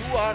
You are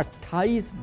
28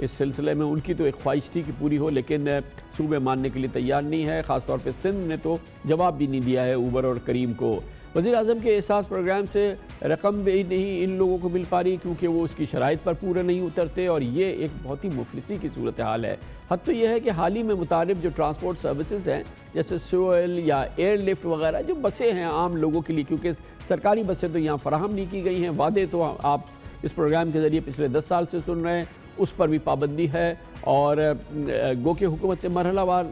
اس سلسلے میں ان کی تو ایک خواہش تھی کہ پوری ہو، لیکن صوبے ماننے کے لیے تیار نہیں ہے، خاص طور پہ سندھ نے تو جواب بھی نہیں دیا ہے اوبر اور کریم کو۔ وزیر اعظم کے احساس پروگرام سے رقم بھی نہیں ان لوگوں کو مل پا رہی کیونکہ وہ اس کی شرائط پر پورے نہیں اترتے، اور یہ ایک بہت ہی مفلسی کی صورتحال ہے۔ حد تو یہ ہے کہ حال ہی میں متعارف جو ٹرانسپورٹ سروسز ہیں جیسے سوئل یا ایئر لفٹ وغیرہ، جو بسیں ہیں عام لوگوں کے لیے، کیونکہ سرکاری بسیں تو یہاں فراہم نہیں کی گئی ہیں، وعدے تو آپ اس پروگرام کے ذریعے پچھلے 10 سال سے سن رہے ہیں، اس پر بھی پابندی ہے، اور گو کہ حکومت نے مرحلہ وار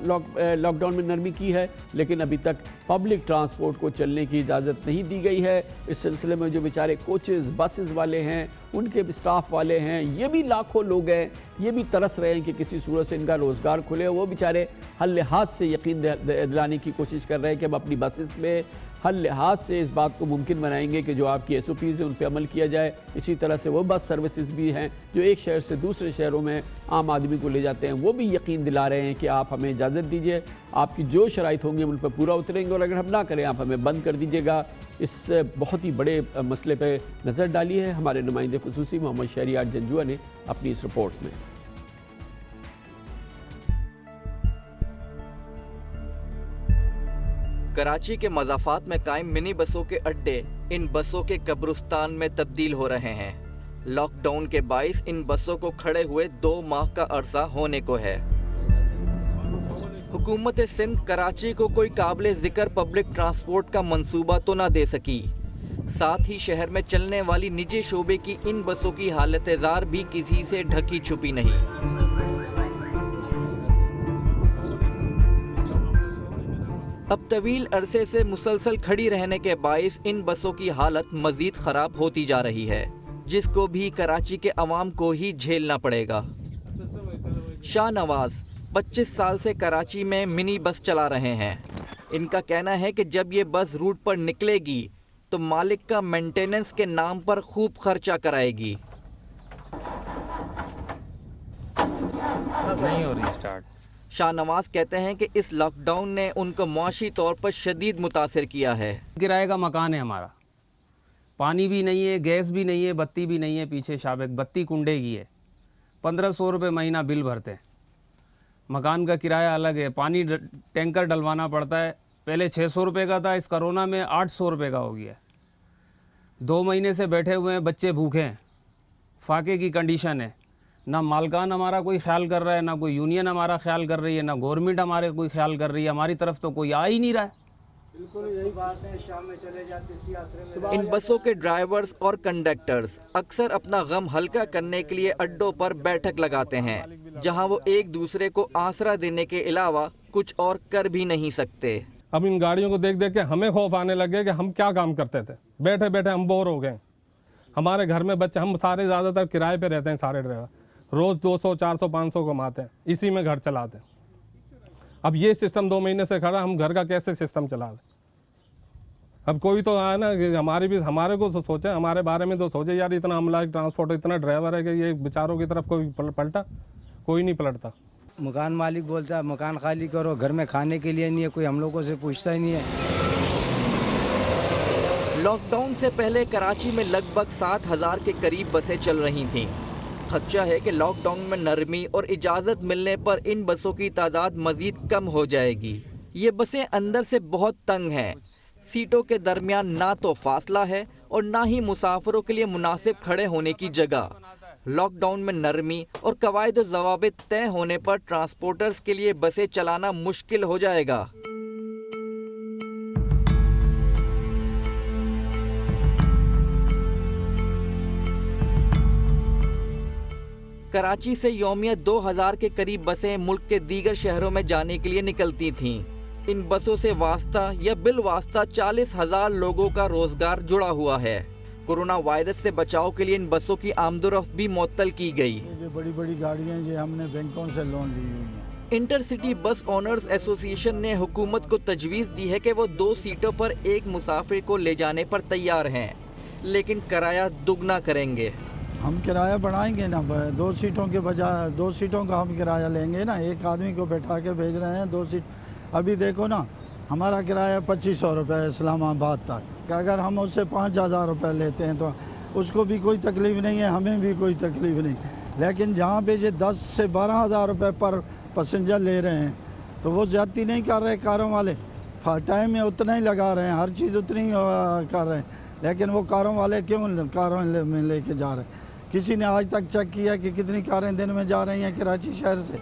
لاک ڈاؤن میں نرمی کی ہے، لیکن ابھی تک پبلک ٹرانسپورٹ کو چلنے کی اجازت نہیں دی گئی ہے۔ اس سلسلے میں جو بیچارے کوچز بسز والے ہیں، ان کے سٹاف والے ہیں، یہ بھی لاکھوں لوگ ہیں، یہ بھی ترس رہے ہیں کہ کسی صورت سے ان کا روزگار کھلے، وہ بیچارے ہر لحاظ سے یقین دلانے کی کوشش کر رہے ہیں کہ اب اپنی بسز میں ہر لحاظ سے اس بات کو ممکن بنائیں گے کہ جو آپ کی SOPs ہیں ان پہ عمل کیا جائے۔ اسی طرح سے وہ بس سروسز بھی ہیں جو ایک شہر سے دوسرے شہروں میں عام آدمی کو لے جاتے ہیں، وہ بھی یقین دلا رہے ہیں کہ آپ ہمیں اجازت دیجئے، آپ کی جو شرائط ہوں گی ہم ان پہ پورا اتریں گے، اور اگر ہم نہ کریں آپ ہمیں بند کر دیجئے گا۔ اس بہت ہی بڑے مسئلے پہ نظر ڈالی ہے ہمارے نمائندے خصوصی محمد شہریار جنجوعہ نے اپنی اس رپورٹ میں۔ کراچی کے مضافات میں قائم منی بسوں کے اڈے ان بسوں کے قبرستان میں تبدیل ہو رہے ہیں۔ لاک ڈاؤن کے باعث ان بسوں کو کھڑے ہوئے 2 ماہ کا عرصہ ہونے کو ہے۔ حکومت سندھ کراچی کو کوئی قابل ذکر پبلک ٹرانسپورٹ کا منصوبہ تو نہ دے سکی، ساتھ ہی شہر میں چلنے والی نجی شعبے کی ان بسوں کی حالت زار بھی کسی سے ڈھکی چھپی نہیں۔ اب طویل عرصے سے مسلسل کھڑی رہنے کے باعث ان بسوں کی حالت مزید خراب ہوتی جا رہی ہے، جس کو بھی کراچی کے عوام کو ہی جھیلنا پڑے گا۔ شاہ نواز 25 سال سے کراچی میں منی بس چلا رہے ہیں۔ ان کا کہنا ہے کہ جب یہ بس روٹ پر نکلے گی تو مالک کا مینٹیننس کے نام پر خوب خرچہ کرائے گی۔ نہیں ہو رہی سٹارٹ۔ شاہ نواز کہتے ہیں کہ اس لاک ڈاؤن نے ان کو معاشی طور پر شدید متاثر کیا ہے۔ کرائے کا مکان ہے ہمارا، پانی بھی نہیں ہے، گیس بھی نہیں ہے، بتی بھی نہیں ہے، پیچھے شابک بتی کنڈے کی ہے، 1500 روپے مہینہ بل بھرتے ہیں، مکان کا کرایہ الگ ہے، پانی ٹینکر ڈلوانا پڑتا ہے، پہلے 600 روپے کا تھا، اس کرونا میں 800 روپے کا ہو گیا ہے۔ 2 مہینے سے بیٹھے ہوئے ہیں، بچے بھوکے ہیں، فاقے کی کنڈیشن ہے، نہ مالکان ہمارا کوئی خیال کر رہا ہے، نہ کوئی یونین ہمارا خیال کر رہی ہے، نہ گورنمنٹ ہمارے کوئی خیال کر رہی ہے، ہماری طرف تو کوئی آ ہی نہیں رہا ہے۔ ان بسوں کے ڈرائیورز اور کنڈکٹرز اکثر اپنا غم ہلکا کرنے کے لیے اڈوں پر بیٹھک لگاتے ہیں، جہاں وہ ایک دوسرے کو آسرا دینے کے علاوہ کچھ اور کر بھی نہیں سکتے۔ اب ان گاڑیوں کو دیکھ دیکھ کے ہمیں خوف آنے لگے کہ ہم کیا کام کرتے تھے، بیٹھے بیٹھے ہم بور ہو گئے۔ ہمارے گھر میں بچے، ہم سارے زیادہ تر کرائے پہ رہتے ہیں، سارے ڈرائیور روز 200 400 500 کماتے ہیں، اسی میں گھر چلاتے ہیں۔ اب یہ سسٹم 2 مہینے سے کھڑا، ہم گھر کا کیسے سسٹم چلا دیں؟ اب کوئی تو آئے نا کہ ہمارے کو سوچے، ہمارے بارے میں تو سوچے یار، اتنا عملہ ٹرانسپورٹ، اتنا ڈرائیور ہے کہ یہ بیچاروں کی طرف کوئی پلٹا؟ کوئی نہیں پلٹتا۔ مکان مالک بولتا ہے مکان خالی کرو، گھر میں کھانے کے لیے نہیں ہے، کوئی ہم لوگوں سے پوچھتا ہی نہیں ہے۔ لاک ڈاؤن سے پہلے کراچی میں لگ بھگ 7000 کے قریب بسیں چل رہی تھیں۔ خدشہ ہے کہ لاک ڈاؤن میں نرمی اور اجازت ملنے پر ان بسوں کی تعداد مزید کم ہو جائے گی۔ یہ بسیں اندر سے بہت تنگ ہیں، سیٹوں کے درمیان نہ تو فاصلہ ہے اور نہ ہی مسافروں کے لیے مناسب کھڑے ہونے کی جگہ۔ لاک ڈاؤن میں نرمی اور قواعد و ضوابط طے ہونے پر ٹرانسپورٹرز کے لیے بسیں چلانا مشکل ہو جائے گا۔ کراچی سے یومیہ 2000 کے قریب بسیں ملک کے دیگر شہروں میں جانے کے لیے نکلتی تھیں۔ ان بسوں سے واسطہ یا بالواسطہ 40,000 لوگوں کا روزگار جڑا ہوا ہے۔ کورونا وائرس سے بچاؤ کے لیے ان بسوں کی آمد و رفت بھی معطل کی گئی۔ جو بڑی بڑی گاڑیاں جو ہم نے بینکوں سے لون لی ہوئی ہیں۔ انٹر سٹی بس اونرز ایسوسی ایشن نے حکومت کو تجویز دی ہے کہ وہ 2 سیٹوں پر ایک مسافر کو لے جانے پر تیار ہیں، لیکن کرایہ دگنا کریں گے۔ ہم کرایہ بڑھائیں گے نا، 2 سیٹوں کے بجائے 2 سیٹوں کا ہم کرایہ لیں گے نا، ایک آدمی کو بیٹھا کے بھیج رہے ہیں 2 سیٹ۔ ابھی دیکھو نا، ہمارا کرایہ 2500 روپے اسلام آباد تک، اگر ہم اس سے 5000 روپے لیتے ہیں تو اس کو بھی کوئی تکلیف نہیں ہے، ہمیں بھی کوئی تکلیف نہیں۔ لیکن جہاں پہ یہ 10 سے 12 ہزار روپے پر پیسنجر لے رہے ہیں تو وہ زیادتی نہیں کر رہے کاروں والے، ٹائم میں اتنا ہی لگا رہے ہیں، ہر چیز اتنی ہی کر رہے ہیں، لیکن وہ کاروں والے کیوں کاروں میں لے کے جا رہے ہیں؟ کسی نے آج تک چیک کیا کہ کتنی کاریں دن میں جا رہی ہیں کراچی شہر سے؟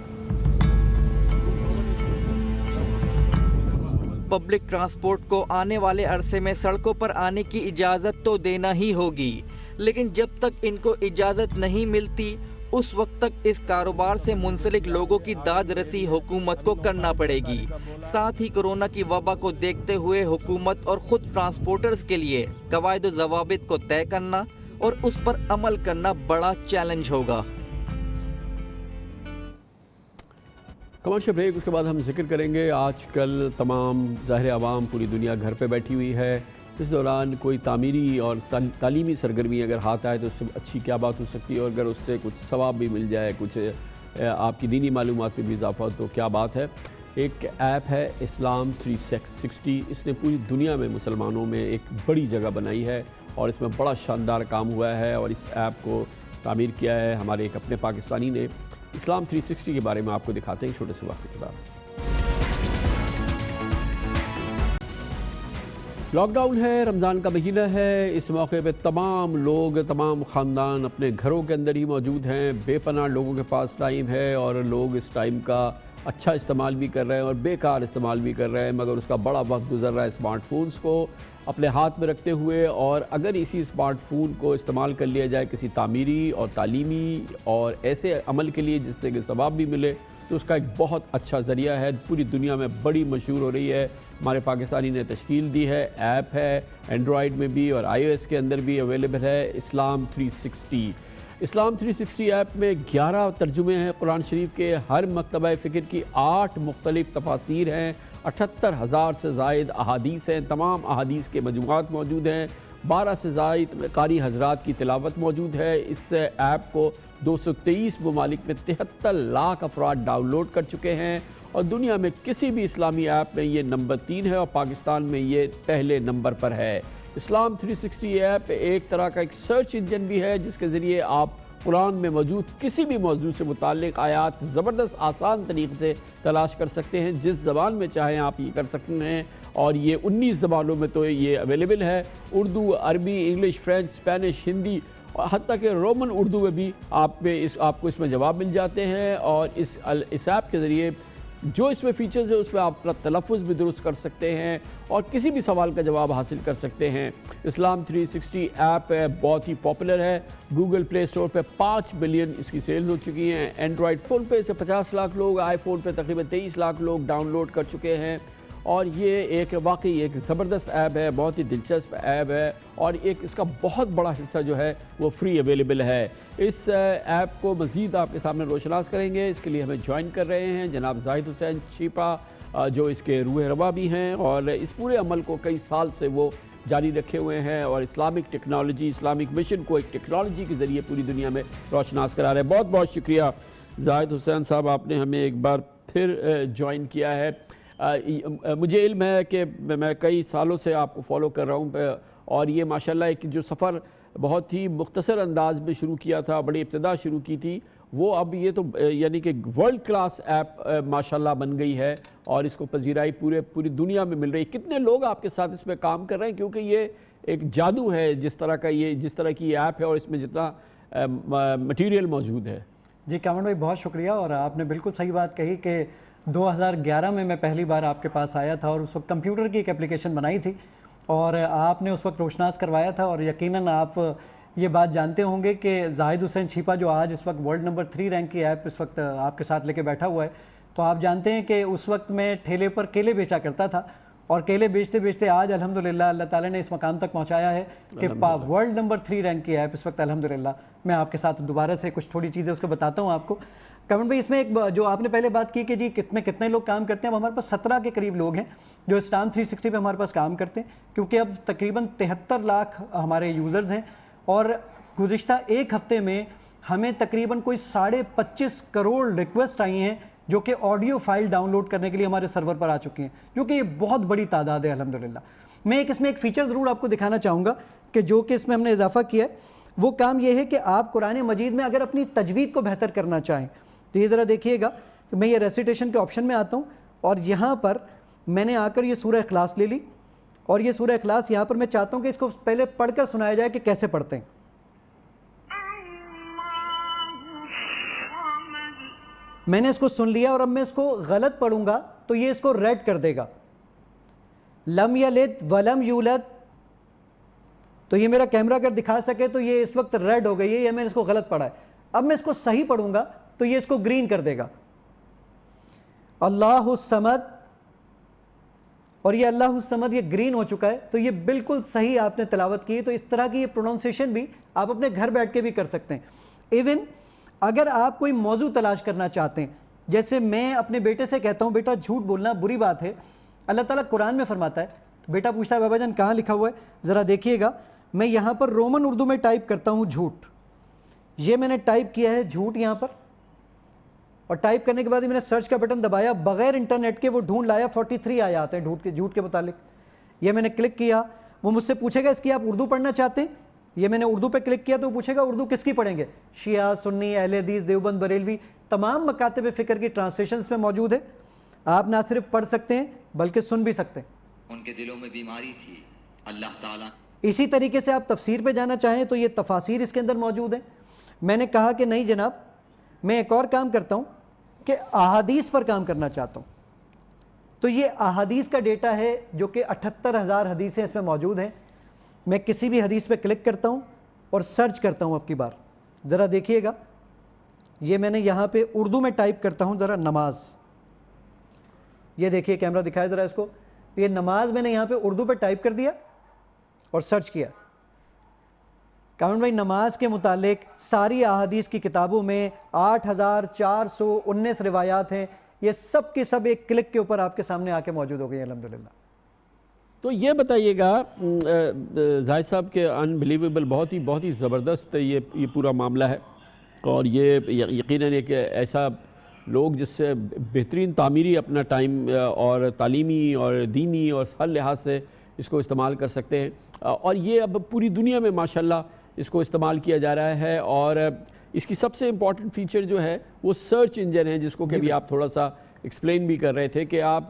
پبلک ٹرانسپورٹ کو آنے والے عرصے میں سڑکوں پر آنے کی اجازت تو دینا ہی ہوگی، لیکن جب تک ان کو اجازت نہیں ملتی اس وقت تک اس کاروبار سے منسلک لوگوں کی داد رسی حکومت کو کرنا پڑے گی۔ ساتھ ہی کورونا کی وبا کو دیکھتے ہوئے حکومت اور خود ٹرانسپورٹرز کے لیے قواعد و ضوابط کو طے کرنا اور اس پر عمل کرنا بڑا چیلنج ہوگا۔ کمرشل بریک، اس کے بعد ہم ذکر کریں گے آج کل تمام ظاہر عوام پوری دنیا گھر پہ بیٹھی ہوئی ہے، اس دوران کوئی تعمیری اور تعلیمی سرگرمی اگر ہاتھ آئے تو اس سے اچھی کیا بات ہو سکتی ہے، اور اگر اس سے کچھ ثواب بھی مل جائے، کچھ آپ کی دینی معلومات میں بھی اضافہ ہو تو کیا بات ہے۔ ایک ایپ ہے اسلام 360، اس نے پوری دنیا میں مسلمانوں میں ایک بڑی جگہ بنائی ہے اور اس میں بڑا شاندار کام ہوا ہے، اور اس ایپ کو تعمیر کیا ہے ہمارے ایک اپنے پاکستانی نے۔ اسلام 360 کے بارے میں آپ کو دکھاتے ہیں چھوٹے سے وقت کے بعد۔ لاک ڈاؤن ہے، رمضان کا مہینہ ہے، اس موقع پہ تمام لوگ، تمام خاندان اپنے گھروں کے اندر ہی موجود ہیں، بے پناہ لوگوں کے پاس ٹائم ہے اور لوگ اس ٹائم کا اچھا استعمال بھی کر رہے ہیں اور بیکار استعمال بھی کر رہے ہیں، مگر اس کا بڑا وقت گزر رہا ہے اسمارٹ فونز کو اپنے ہاتھ میں رکھتے ہوئے، اور اگر اسی اسمارٹ فون کو استعمال کر لیا جائے کسی تعمیری اور تعلیمی اور ایسے عمل کے لیے جس سے کہ ثواب بھی ملے تو اس کا ایک بہت اچھا ذریعہ ہے، پوری دنیا میں بڑی مشہور ہو رہی ہے۔ ہمارے پاکستانی نے تشکیل دی ہے، ایپ ہے، اینڈرائیڈ میں بھی اور آئی او ایس کے اندر بھی اویلیبل ہے، اسلام 360۔ اسلام 360 ایپ میں 11 ترجمے ہیں قرآن شریف کے، ہر مکتبہ فکر کی 8 مختلف تفاسیر ہیں، 78,000 سے زائد احادیث ہیں، تمام احادیث کے مجموعات موجود ہیں، 12 سے زائد قاری حضرات کی تلاوت موجود ہے۔ اس ایپ کو 223 ممالک میں 73 لاکھ افراد ڈاؤن لوڈ کر چکے ہیں، اور دنیا میں کسی بھی اسلامی ایپ میں یہ نمبر 3 ہے اور پاکستان میں یہ پہلے نمبر پر ہے۔ اسلام 360 ایپ ایک طرح کا ایک سرچ انجن بھی ہے جس کے ذریعے آپ قرآن میں موجود کسی بھی موضوع سے متعلق آیات زبردست آسان طریقے سے تلاش کر سکتے ہیں، جس زبان میں چاہیں آپ یہ کر سکتے ہیں، اور یہ 19 زبانوں میں تو یہ اویلیبل ہے، اردو، عربی، انگلش، فرینچ، اسپینش، ہندی، حتیٰ کہ رومن اردو میں بھی آپ کو اس میں جواب مل جاتے ہیں، اور اس ایپ کے ذریعے جو اس میں فیچرز ہیں اس میں آپ اپنا تلفظ بھی درست کر سکتے ہیں اور کسی بھی سوال کا جواب حاصل کر سکتے ہیں۔ اسلام 360 ایپ بہت ہی پاپولر ہے، گوگل پلے اسٹور پہ 5 بلین اس کی سیلز ہو چکی ہیں، اینڈرائیڈ فون پہ اسے 50 لاکھ لوگ، آئی فون پہ تقریباً 23 لاکھ لوگ ڈاؤن لوڈ کر چکے ہیں، اور یہ ایک واقعی ایک زبردست ایپ ہے، بہت ہی دلچسپ ایپ ہے، اور ایک اس کا بہت بڑا حصہ جو ہے وہ فری اویلیبل ہے۔ اس ایپ کو مزید آپ کے سامنے روشناس کریں گے، اس کے لیے ہمیں جوائن کر رہے ہیں جناب زاہد حسین چھیپا، جو اس کے روح روا بھی ہیں، اور اس پورے عمل کو کئی سال سے وہ جاری رکھے ہوئے ہیں اور اسلامک ٹیکنالوجی، اسلامک مشن کو ایک ٹیکنالوجی کے ذریعے پوری دنیا میں روشناس کرا رہے ہیں۔ بہت بہت شکریہ زاہد حسین صاحب، آپ نے ہمیں ایک بار پھر جوائن کیا ہے۔ مجھے علم ہے کہ میں کئی سالوں سے آپ کو فالو کر رہا ہوں، اور یہ ماشاءاللہ ایک جو سفر بہت ہی مختصر انداز میں شروع کیا تھا، بڑی ابتدا شروع کی تھی، وہ اب یہ تو یعنی کہ ورلڈ کلاس ایپ ماشاءاللہ بن گئی ہے، اور اس کو پذیرائی پوری دنیا میں مل رہی ہے۔ کتنے لوگ آپ کے ساتھ اس میں کام کر رہے ہیں، کیونکہ یہ ایک جادو ہے جس طرح کی یہ ایپ ہے اور اس میں جتنا مٹیریل موجود ہے۔ جی کامران بھائی بہت شکریہ، اور آپ نے بالکل صحیح بات کہی کہ 2011 میں پہلی بار آپ کے پاس آیا تھا، اور اس وقت کمپیوٹر کی ایک اپلیکیشن بنائی تھی اور آپ نے اس وقت روشناس کروایا تھا، اور یقیناً آپ یہ بات جانتے ہوں گے کہ زاہد حسین چھیپا جو آج اس وقت ورلڈ نمبر 3 رینک کی ایپ اس وقت آپ کے ساتھ لے کے بیٹھا ہوا ہے، تو آپ جانتے ہیں کہ اس وقت میں ٹھیلے پر کیلے بیچا کرتا تھا، اور کیلے بیچتے بیچتے آج الحمدللہ اللہ تعالیٰ نے اس مقام تک پہنچایا ہے کہ ورلڈ نمبر 3 رینک کی ایپ اس وقت الحمدللہ۔ میں آپ کے ساتھ دوبارہ سے کچھ تھوڑی چیزیں اس کو بتاتا ہوں آپ کو۔ کامران بھائی اس میں ایک جو آپ نے پہلے بات کی کہ جی کتنے لوگ کام کرتے ہیں، اب ہمارے پاس 17 کے قریب لوگ ہیں جو اسلام 360 پہ ہمارے پاس کام کرتے ہیں، کیونکہ اب تقریباً 73 لاکھ ہمارے یوزرز ہیں، اور گزشتہ ایک ہفتے میں ہمیں تقریباً کوئی 25.5 کروڑ ریکویسٹ آئی ہیں جو کہ آڈیو فائل ڈاؤن لوڈ کرنے کے لیے ہمارے سرور پر آ چکی ہیں، جو کہ یہ بہت بڑی تعداد ہے الحمدللہ۔ میں اس میں ایک فیچر ضرور آپ کو دکھانا چاہوں گا کہ جو کہ اس میں ہم نے اضافہ کیا ہے۔ وہ کام یہ ہے کہ آپ قرآن مجید میں اگر اپنی تجوید کو بہتر کرنا چاہیں تو یہ ذرا دیکھیے گا کہ میں یہ ریسیٹیشن کے آپشن میں آتا ہوں اور یہاں پر میں نے آ کر یہ سورہ اخلاص لے لی اور یہ سورہ اخلاص یہاں پر میں چاہتا ہوں کہ اس کو پہلے پڑھ کر سنایا جائے کہ کیسے پڑھتے ہیں. میں نے اس کو سن لیا اور اب میں اس کو غلط پڑھوں گا تو یہ اس کو ریڈ کر دے گا. لم یلد ولم یولد, تو یہ میرا کیمرہ اگر دکھا سکے تو یہ اس وقت ریڈ ہو گئی ہے, یہ میں نے اس کو غلط پڑھا ہے. اب میں اس کو صحیح پڑھوں گا تو یہ اس کو گرین کر دے گا. اللہ الصمد, اور یہ اللہ الصمد یہ گرین ہو چکا ہے, تو یہ بالکل صحیح آپ نے تلاوت کی. تو اس طرح کی یہ پروننسیشن بھی آپ اپنے گھر بیٹھ کے بھی کر سکتے ہیں. ایون اگر آپ کوئی موضوع تلاش کرنا چاہتے ہیں, جیسے میں اپنے بیٹے سے کہتا ہوں بیٹا جھوٹ بولنا بری بات ہے, اللہ تعالیٰ قرآن میں فرماتا ہے, تو بیٹا پوچھتا ہے بابا جان کہاں لکھا ہوا ہے, ذرا دیکھیے گا. میں یہاں پر رومن اردو میں ٹائپ کرتا ہوں جھوٹ, یہ میں نے ٹائپ کیا ہے جھوٹ یہاں پر, اور ٹائپ کرنے کے بعد میں نے سرچ کا بٹن دبایا, بغیر انٹرنیٹ کے وہ ڈھونڈ لایا 43 آیات ہیں جھوٹ کے متعلق. یہ میں نے کلک کیا, وہ مجھ سے پوچھے گا اس کی آپ اردو پڑھنا چاہتے ہیں, یہ میں نے اردو پہ کلک کیا تو وہ پوچھے گا اردو کس کی پڑھیں گے, شیعہ, سنی, اہل حدیث, دیوبند, بریلوی, تمام مکاتب فکر کی ٹرانسلیشنز میں موجود ہے. آپ نہ صرف پڑھ سکتے ہیں بلکہ سن بھی سکتے ہیں. ان کے دلوں میں بیماری تھی, اللہ تعالیٰ. اسی طریقے سے آپ تفسیر پہ جانا چاہیں تو یہ تفاسیر اس کے اندر موجود ہیں. میں نے کہا کہ نہیں جناب, میں ایک اور کام کرتا ہوں کہ احادیث پر کام کرنا چاہتا ہوں. تو یہ احادیث کا ڈیٹا ہے جو کہ 78,000 حدیثیں اس میں موجود ہیں. میں کسی بھی حدیث پہ کلک کرتا ہوں اور سرچ کرتا ہوں. اب کی بار ذرا دیکھیے گا, یہ میں نے یہاں پہ اردو میں ٹائپ کرتا ہوں ذرا نماز. یہ دیکھیے کیمرہ دکھائے ذرا اس کو, یہ نماز میں نے یہاں پہ اردو پہ ٹائپ کر دیا اور سرچ کیا. کامن بھائی نماز کے متعلق ساری احادیث کی کتابوں میں 8,419 روایات ہیں, یہ سب کی سب ایک کلک کے اوپر آپ کے سامنے آ کے موجود ہو گئی الحمدللہ. تو یہ بتائیے گا زاہد صاحب کہ انبلیویبل, بہت ہی زبردست یہ پورا معاملہ ہے, اور یہ یقیناً ایک ایسا لوگ جس سے بہترین تعمیری اپنا ٹائم اور تعلیمی اور دینی اور ہر لحاظ سے اس کو استعمال کر سکتے ہیں, اور یہ اب پوری دنیا میں ماشاءاللہ اس کو استعمال کیا جا رہا ہے. اور اس کی سب سے امپورٹنٹ فیچر جو ہے وہ سرچ انجن ہے, جس کو کہ بھی آپ تھوڑا سا ایکسپلین بھی کر رہے تھے کہ آپ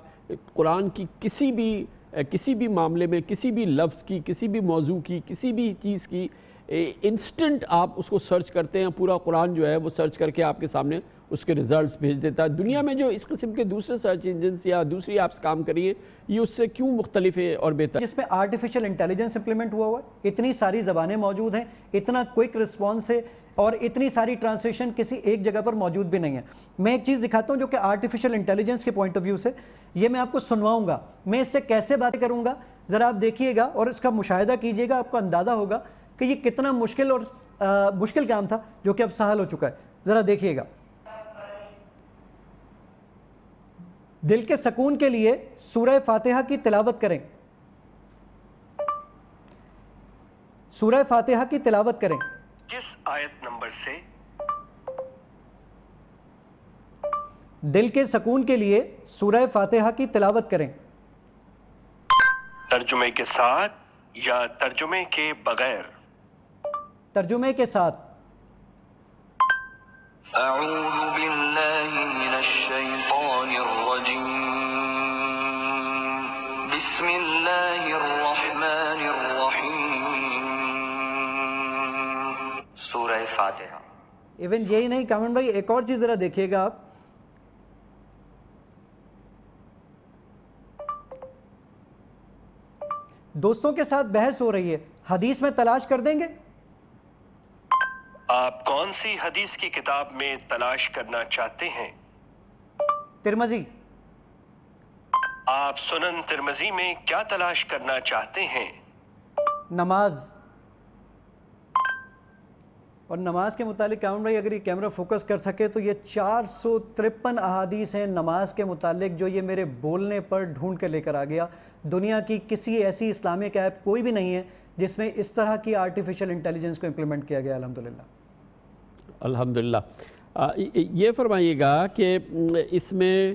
قرآن کی کسی بھی معاملے میں, کسی بھی لفظ کی, کسی بھی موضوع کی, کسی بھی چیز کی انسٹنٹ آپ اس کو سرچ کرتے ہیں, پورا قرآن جو ہے وہ سرچ کر کے آپ کے سامنے اس کے ریزلٹس بھیج دیتا ہے. دنیا میں جو اس قسم کے دوسرے سرچ انجنز یا دوسری ایپس کام کریے, یہ اس سے کیوں مختلف ہے اور بہتر؟ جس میں آرٹیفیشل انٹیلیجنس امپلیمنٹ ہوا ہے, اتنی ساری زبانیں موجود ہیں, اتنا کوئک رسپانس ہے, اور اتنی ساری ٹرانسلیشن کسی ایک جگہ پر موجود بھی نہیں ہے. میں ایک چیز دکھاتا ہوں جو کہ آرٹیفیشل انٹیلیجنس کے پوائنٹ آف ویو سے, یہ میں آپ کو سنواؤں گا, میں اس سے کیسے باتیں کروں گا, ذرا آپ دیکھیے گا اور اس کا مشاہدہ کیجیے گا, آپ کو اندازہ ہوگا کہ یہ کتنا مشکل کام تھا جو کہ اب سہل ہو چکا ہے. ذرا دیکھیے گا. دل کے سکون کے لیے سورہ فاتحہ کی تلاوت کریں, سورہ فاتحہ کی تلاوت کریں. کس آیت نمبر سے؟ دل کے سکون کے لیے سورہ فاتحہ کی تلاوت کریں. ترجمے کے ساتھ یا ترجمے کے بغیر؟ ترجمے کے ساتھ. اعوذ باللہ من الشیطان الرجیم, بسم اللہ الرحمن الرحیم. سورہ فاتحہ. ایون یہی نہیں کامن بھائی, ایک اور چیز ذرا دیکھیے گا آپ, دوستوں کے ساتھ بحث ہو رہی ہے, حدیث میں تلاش کر دیں گے. آپ کون سی حدیث کی کتاب میں تلاش کرنا چاہتے ہیں؟ ترمذی. آپ سنن ترمذی میں کیا تلاش کرنا چاہتے ہیں؟ نماز. اور نماز کے متعلق کامن بھائی اگر یہ کیمرہ فوکس کر سکے تو یہ 453 احادیث ہیں نماز کے متعلق جو یہ میرے بولنے پر ڈھونڈ کے لے کر آ گیا. دنیا کی کسی ایسی اسلامک ایپ کوئی بھی نہیں ہے جس میں اس طرح کی آرٹیفیشل انٹیلیجنس کو امپلیمنٹ کیا گیا. الحمدللہ. الحمدللہ. یہ فرمائیے گا کہ اس میں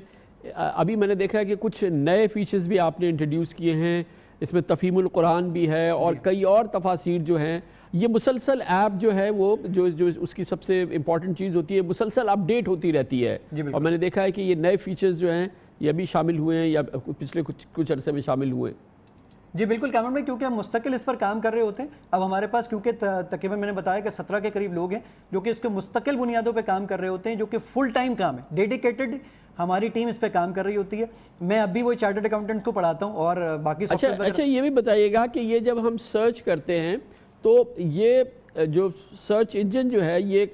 ابھی میں نے دیکھا ہے کہ کچھ نئے فیچرز بھی آپ نے انٹروڈیوس کیے ہیں, اس میں تفہیم القرآن بھی ہے اور کئی اور تفاسیر جو ہیں. یہ مسلسل ایپ جو ہے وہ جو اس کی سب سے امپورٹنٹ چیز ہوتی ہے مسلسل اپڈیٹ ہوتی رہتی ہے، اور میں نے دیکھا ہے کہ یہ نئے فیچرز جو ہیں یہ ابھی شامل ہوئے ہیں یا پچھلے کچھ عرصے میں شامل ہوئے ہیں۔ جی بالکل کامران بھائی، کیونکہ ہم مستقل اس پر کام کر رہے ہوتے ہیں۔ اب ہمارے پاس کیونکہ تقریباً میں نے بتایا کہ 17 کے قریب لوگ ہیں جو کہ اس کے مستقل بنیادوں پہ کام کر رہے ہوتے ہیں، جو کہ فل ٹائم کام ہے، ڈیڈیکیٹڈ ہماری ٹیم اس پہ کام کر رہی ہوتی ہے۔ میں اب بھی وہ چارٹرڈ اکاؤنٹنٹ کو پڑھاتا ہوں اور باقی اچھا یہ بھی بتائیے گا کہ یہ جب ہم سرچ کرتے ہیں تو یہ جو سرچ انجن جو ہے یہ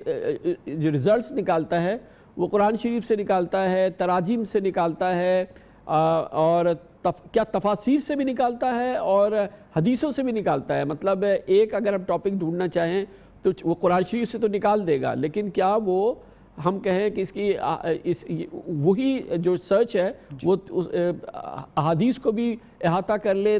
جو ریزلٹس نکالتا ہے وہ قرآن شریف سے نکالتا ہے، تراجم سے نکالتا ہے، اور کیا تفاسیر سے بھی نکالتا ہے اور حدیثوں سے بھی نکالتا ہے؟ مطلب ایک اگر ہم ٹاپک ڈھونڈنا چاہیں تو وہ قرآن شریف سے تو نکال دے گا، لیکن کیا وہ ہم کہیں کہ اس کی وہی جو سرچ ہے وہ احادیث کو بھی احاطہ کر لے،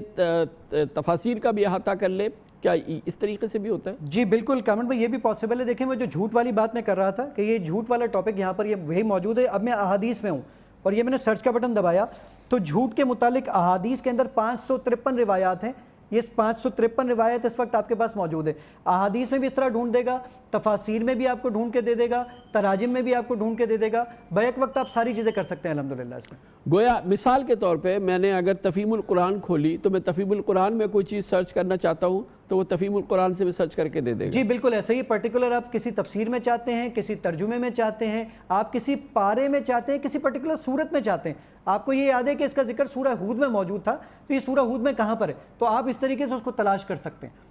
تفاسیر کا بھی احاطہ کر لے؟ کیا اس طریقے سے بھی ہوتا ہے؟ جی بالکل کامران بھائی، یہ بھی پاسبل ہے۔ دیکھیں وہ جو جھوٹ والی بات میں کر رہا تھا کہ یہ جھوٹ والا ٹاپک یہاں پر یہ وہی موجود ہے۔ اب میں احادیث میں ہوں اور یہ میں نے سرچ کا بٹن دبایا تو جھوٹ کے متعلق احادیث کے اندر 553 روایات ہیں۔ یہ 553 روایت اس وقت آپ کے پاس موجود ہے۔ احادیث میں بھی اس طرح ڈھونڈ دے گا، تفاسیر میں بھی آپ کو ڈھونڈ کے دے دے گا، تراجم میں بھی آپ کو ڈھونڈ کے دے دے گا، بیک وقت آپ ساری چیزیں کر سکتے ہیں الحمدللہ اس میں۔ گویا مثال کے طور پہ میں نے اگر تفہیم القرآن کھولی تو میں تفہیم القرآن میں کوئی چیز سرچ کرنا چاہتا ہوں تو وہ تفہیم القرآن سے بھی سرچ کر کے دے دے گا۔ جی بالکل ایسا ہی، پرٹیکولر آپ کسی تفسیر میں چاہتے ہیں، کسی ترجمے میں چاہتے ہیں، آپ کسی پارے میں چاہتے ہیں، کسی پرٹیکولر سورت میں چاہتے ہیں، آپ کو یہ یاد ہے کہ اس کا ذکر سورہ ہود میں موجود تھا تو یہ سورہ ہود میں کہاں پر ہے، تو آپ اس طریقے سے اس کو تلاش کر سکتے ہیں۔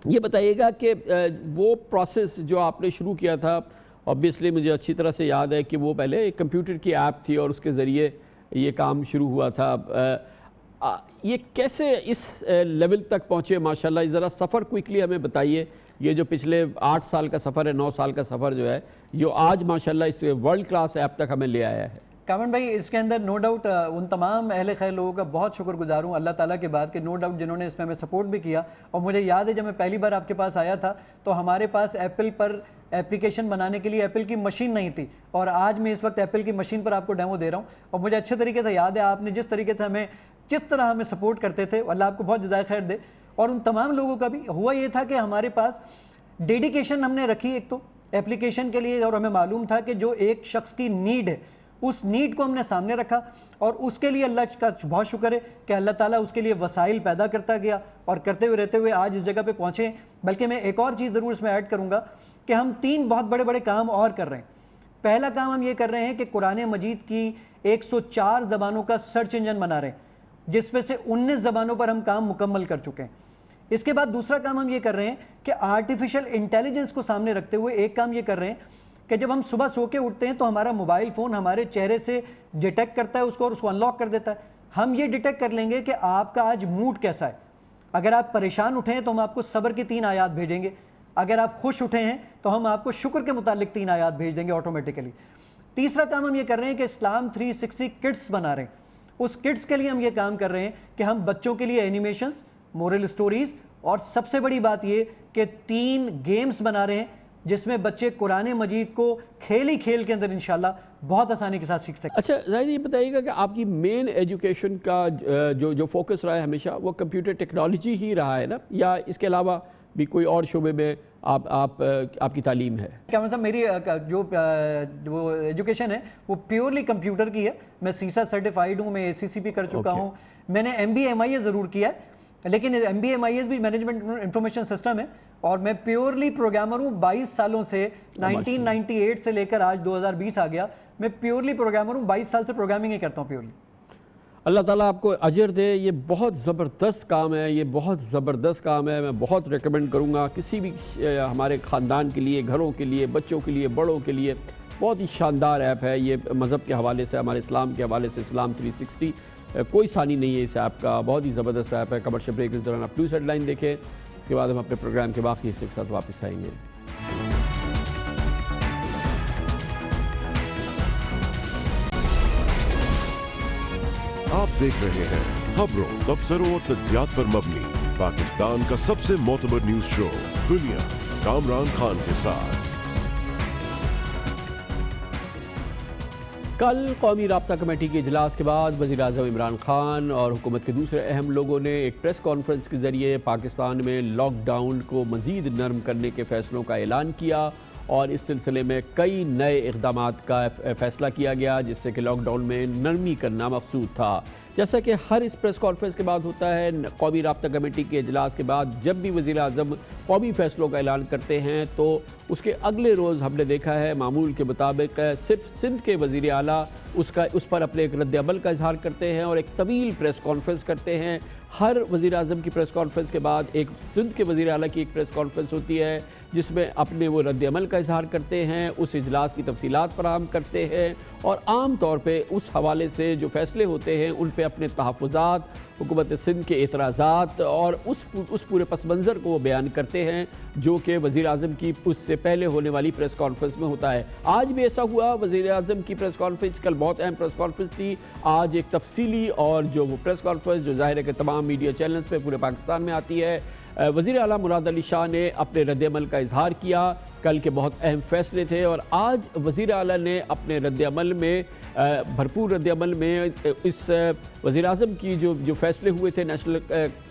یہ بتائیے گا کہ وہ پروسیس جو آپ نے شروع کیا تھا، obviously مجھے اچھی طرح سے یاد ہے کہ وہ پہلے ایک کمپیوٹر کی ایپ تھی اور اس کے ذریعے یہ کام شروع ہوا تھا، یہ کیسے اس لیول تک پہنچے؟ ماشاءاللہ ذرا سفر کوئکلی ہمیں بتائیے، یہ جو پچھلے 8 سال کا سفر ہے، 9 سال کا سفر جو ہے، جو آج ماشاءاللہ اس ورلڈ کلاس ایپ تک ہمیں لے آیا ہے۔ کامران بھائی اس کے اندر نو ڈاؤٹ ان تمام اہل خیر لوگوں کا بہت شکر گزار ہوں اللہ تعالیٰ کے بعد کہ نو ڈاؤٹ جنہوں نے اس میں ہمیں سپورٹ بھی کیا۔ اور مجھے یاد ہے جب میں پہلی بار آپ کے پاس آیا تھا تو ہمارے پاس ایپل پر اپلیکیشن بنانے کے لیے ایپل کی مشین نہیں تھی، اور آج میں اس وقت ایپل کی مشین پر آپ کو ڈیمو دے رہا ہوں، اور مجھے اچھے طریقے سے یاد ہے آپ نے جس طریقے سے جس طرح ہمیں سپورٹ کرتے تھے، اللہ آپ کو بہت جزائے خیر دے۔ اور ان تمام لوگوں کا بھی ہوا یہ تھا کہ ہمارے پاس ڈیڈیکیشن ہم نے رکھی ایک تو اپلیکیشن کے لیے، اور ہمیں معلوم تھا کہ جو ایک شخص کی نیڈ ہے اس نیڈ کو ہم نے سامنے رکھا، اور اس کے لیے اللہ کا بہت شکر ہے کہ اللہ تعالیٰ اس کے لیے وسائل پیدا کرتا گیا، اور کرتے ہوئے رہتے ہوئے آج اس جگہ پہ پہنچے ہیں۔ بلکہ میں ایک اور چیز ضرور اس میں ایڈ کروں گا کہ ہم 3 بہت بڑے بڑے کام اور کر رہے ہیں۔ پہلا کام ہم یہ کر رہے ہیں کہ قرآن مجید کی 104 زبانوں کا سرچ انجن بنا رہے ہیں، جس میں سے 19 زبانوں پر ہم کام مکمل کر چکے ہیں۔ اس کے بعد دوسرا کام ہم یہ کر رہے ہیں کہ آرٹیفیشل انٹیلیجنس کو سامنے رکھتے ہوئے ایک کام یہ کر رہے ہیں کہ جب ہم صبح سو کے اٹھتے ہیں تو ہمارا موبائل فون ہمارے چہرے سے ڈیٹیکٹ کرتا ہے اس کو، اور اس کو انلاک کر دیتا ہے۔ ہم یہ ڈیٹیکٹ کر لیں گے کہ آپ کا آج موڈ کیسا ہے۔ اگر آپ پریشان اٹھے ہیں تو ہم آپ کو صبر کی 3 آیات بھیجیں گے، اگر آپ خوش اٹھے ہیں تو ہم آپ کو شکر کے متعلق 3 آیات بھیج دیں گے آٹومیٹیکلی۔ تیسرا کام ہم یہ کر رہے ہیں کہ اسلام 360 کٹس بنا رہے ہیں۔ اس کٹس کے لیے ہم یہ کام کر رہے ہیں کہ ہم بچوں کے لیے اینیمیشنز، مورل سٹوریز، اور سب سے بڑی بات یہ کہ 3 گیمز بنا رہے ہیں جس میں بچے قرآن مجید کو کھیل ہی کھیل کے اندر انشاءاللہ بہت آسانی کے ساتھ سیکھ سکتے ہیں۔ اچھا زاہد یہ بتائیے گا کہ آپ کی مین ایجوکیشن کا جو فوکس رہا ہے ہمیشہ وہ کمپیوٹر ٹیکنالوجی ہی رہا ہے نا، یا اس کے علاوہ بھی کوئی اور شعبے میں آپ کی تعلیم ہے؟ کامران صاحب میری جو ایجوکیشن ہے وہ پیورلی کمپیوٹر کی ہے۔ میں سیسا سرٹیفائیڈ ہوں، میں ACC بھی کر چکا ہوں، میں نے MBA MIS ضرور کیا ہے، لیکن MBA MIS بھی مینجمنٹ انفارمیشن سسٹم ہے، اور میں پیورلی پروگرامر ہوں 22 سالوں سے، 1998 سے لے کر آج 2020 آ گیا، میں پیورلی پروگرامر ہوں، 22 سال سے پروگرامنگ ہی کرتا ہوں پیورلی۔ اللہ تعالیٰ آپ کو اجر دے، یہ بہت زبردست کام ہے، یہ بہت زبردست کام ہے، میں بہت ریکمینڈ کروں گا کسی بھی ہمارے خاندان کے لیے، گھروں کے لیے، بچوں کے لیے، بڑوں کے لیے، بہت ہی شاندار ایپ ہے یہ، مذہب کے حوالے سے، ہمارے اسلام کے حوالے سے، اسلام 360 کوئی ثانی نہیں ہے اس ایپ کا، بہت ہی زبردست ایپ ہے۔ کمرشل بریک کے دوران آپ نیوز ہیڈ لائن دیکھیں، اس کے بعد ہم اپنے پروگرام کے باقی حصے کے ساتھ واپس آئیں گے۔ آپ دیکھ رہے ہیں خبروں، تبصروں اور تجزیات پر مبنی پاکستان کا سب سے معتبر نیوز شو دنیا، کامران خان کے ساتھ۔ کل قومی رابطہ کمیٹی کے اجلاس کے بعد وزیر اعظم عمران خان اور حکومت کے دوسرے اہم لوگوں نے ایک پریس کانفرنس کے ذریعے پاکستان میں لاک ڈاؤن کو مزید نرم کرنے کے فیصلوں کا اعلان کیا اور اس سلسلے میں کئی نئے اقدامات کا فیصلہ کیا گیا جس سے کہ لاک ڈاؤن میں نرمی کرنا مقصود تھا. جیسا کہ ہر اس پریس کانفرنس کے بعد ہوتا ہے، قومی رابطہ کمیٹی کے اجلاس کے بعد جب بھی وزیر اعظم قومی فیصلوں کا اعلان کرتے ہیں تو اس کے اگلے روز ہم نے دیکھا ہے معمول کے مطابق صرف سندھ کے وزیر اعلیٰ اس پر اپنے ایک رد عمل کا اظہار کرتے ہیں اور ایک طویل پریس کانفرنس کرتے ہیں. ہر وزیر اعظم کی پریس کانفرنس کے بعد ایک سندھ کے وزیر اعلیٰ کی ایک پریس کانفرنس ہوتی ہے جس میں اپنے وہ رد عمل کا اظہار کرتے ہیں، اس اجلاس کی تفصیلات فراہم کرتے ہیں اور عام طور پہ اس حوالے سے جو فیصلے ہوتے ہیں ان پہ اپنے تحفظات، حکومت سندھ کے اعتراضات اور اس پورے پس منظر کو وہ بیان کرتے ہیں جو کہ وزیر اعظم کی اس سے پہلے ہونے والی پریس کانفرنس میں ہوتا ہے. آج بھی ایسا ہوا. وزیر اعظم کی پریس کانفرنس کل بہت اہم پریس کانفرنس تھی. آج ایک تفصیلی اور جو وہ پریس کانفرنس جو ظاہر ہے کہ تمام میڈیا چینلز پہ پورے پاکستان میں آتی ہے. وزیر اعلیٰ مراد علی شاہ نے اپنے رد عمل کا اظہار کیا. کل کے بہت اہم فیصلے تھے اور آج وزیر اعلیٰ نے اپنے رد عمل میں بھرپور رد عمل میں اس وزیر اعظم کی جو فیصلے ہوئے تھے نیشنل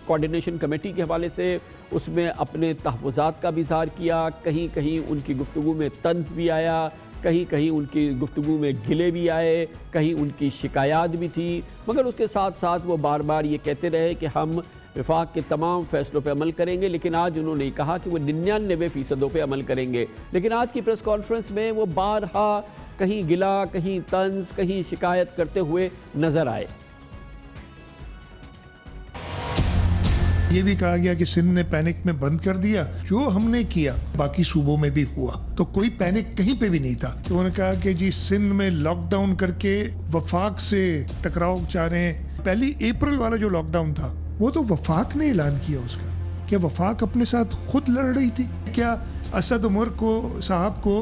کوارڈینیشن کمیٹی کے حوالے سے اس میں اپنے تحفظات کا بھی اظہار کیا. کہیں کہیں ان کی گفتگو میں طنز بھی آیا، کہیں کہیں ان کی گفتگو میں گلے بھی آئے، کہیں ان کی شکایات بھی تھی، مگر اس کے ساتھ ساتھ وہ بار بار یہ کہتے رہے کہ ہم وفاق کے تمام فیصلوں پہ عمل کریں گے. لیکن آج انہوں نے کہا کہ وہ 99% پہ عمل کریں گے. لیکن آج کی پریس کانفرنس میں وہ بارہا کہیں گلا، کہیں طنز، کہیں شکایت کرتے ہوئے نظر آئے. یہ بھی کہا گیا کہ سندھ نے پینک میں بند کر دیا، جو ہم نے کیا باقی صوبوں میں بھی ہوا، تو کوئی پینک کہیں پہ بھی نہیں تھا. تو انہوں نے کہا کہ جی سندھ میں لاک ڈاؤن کر کے وفاق سے ٹکراؤ چاہ رہے ہیں. 1 اپریل والا جو لاک ڈاؤن تھا وہ تو وفاق نے اعلان کیا اس کا. کیا وفاق اپنے ساتھ خود لڑ رہی تھی؟ کیا اسد عمر کو صاحب کو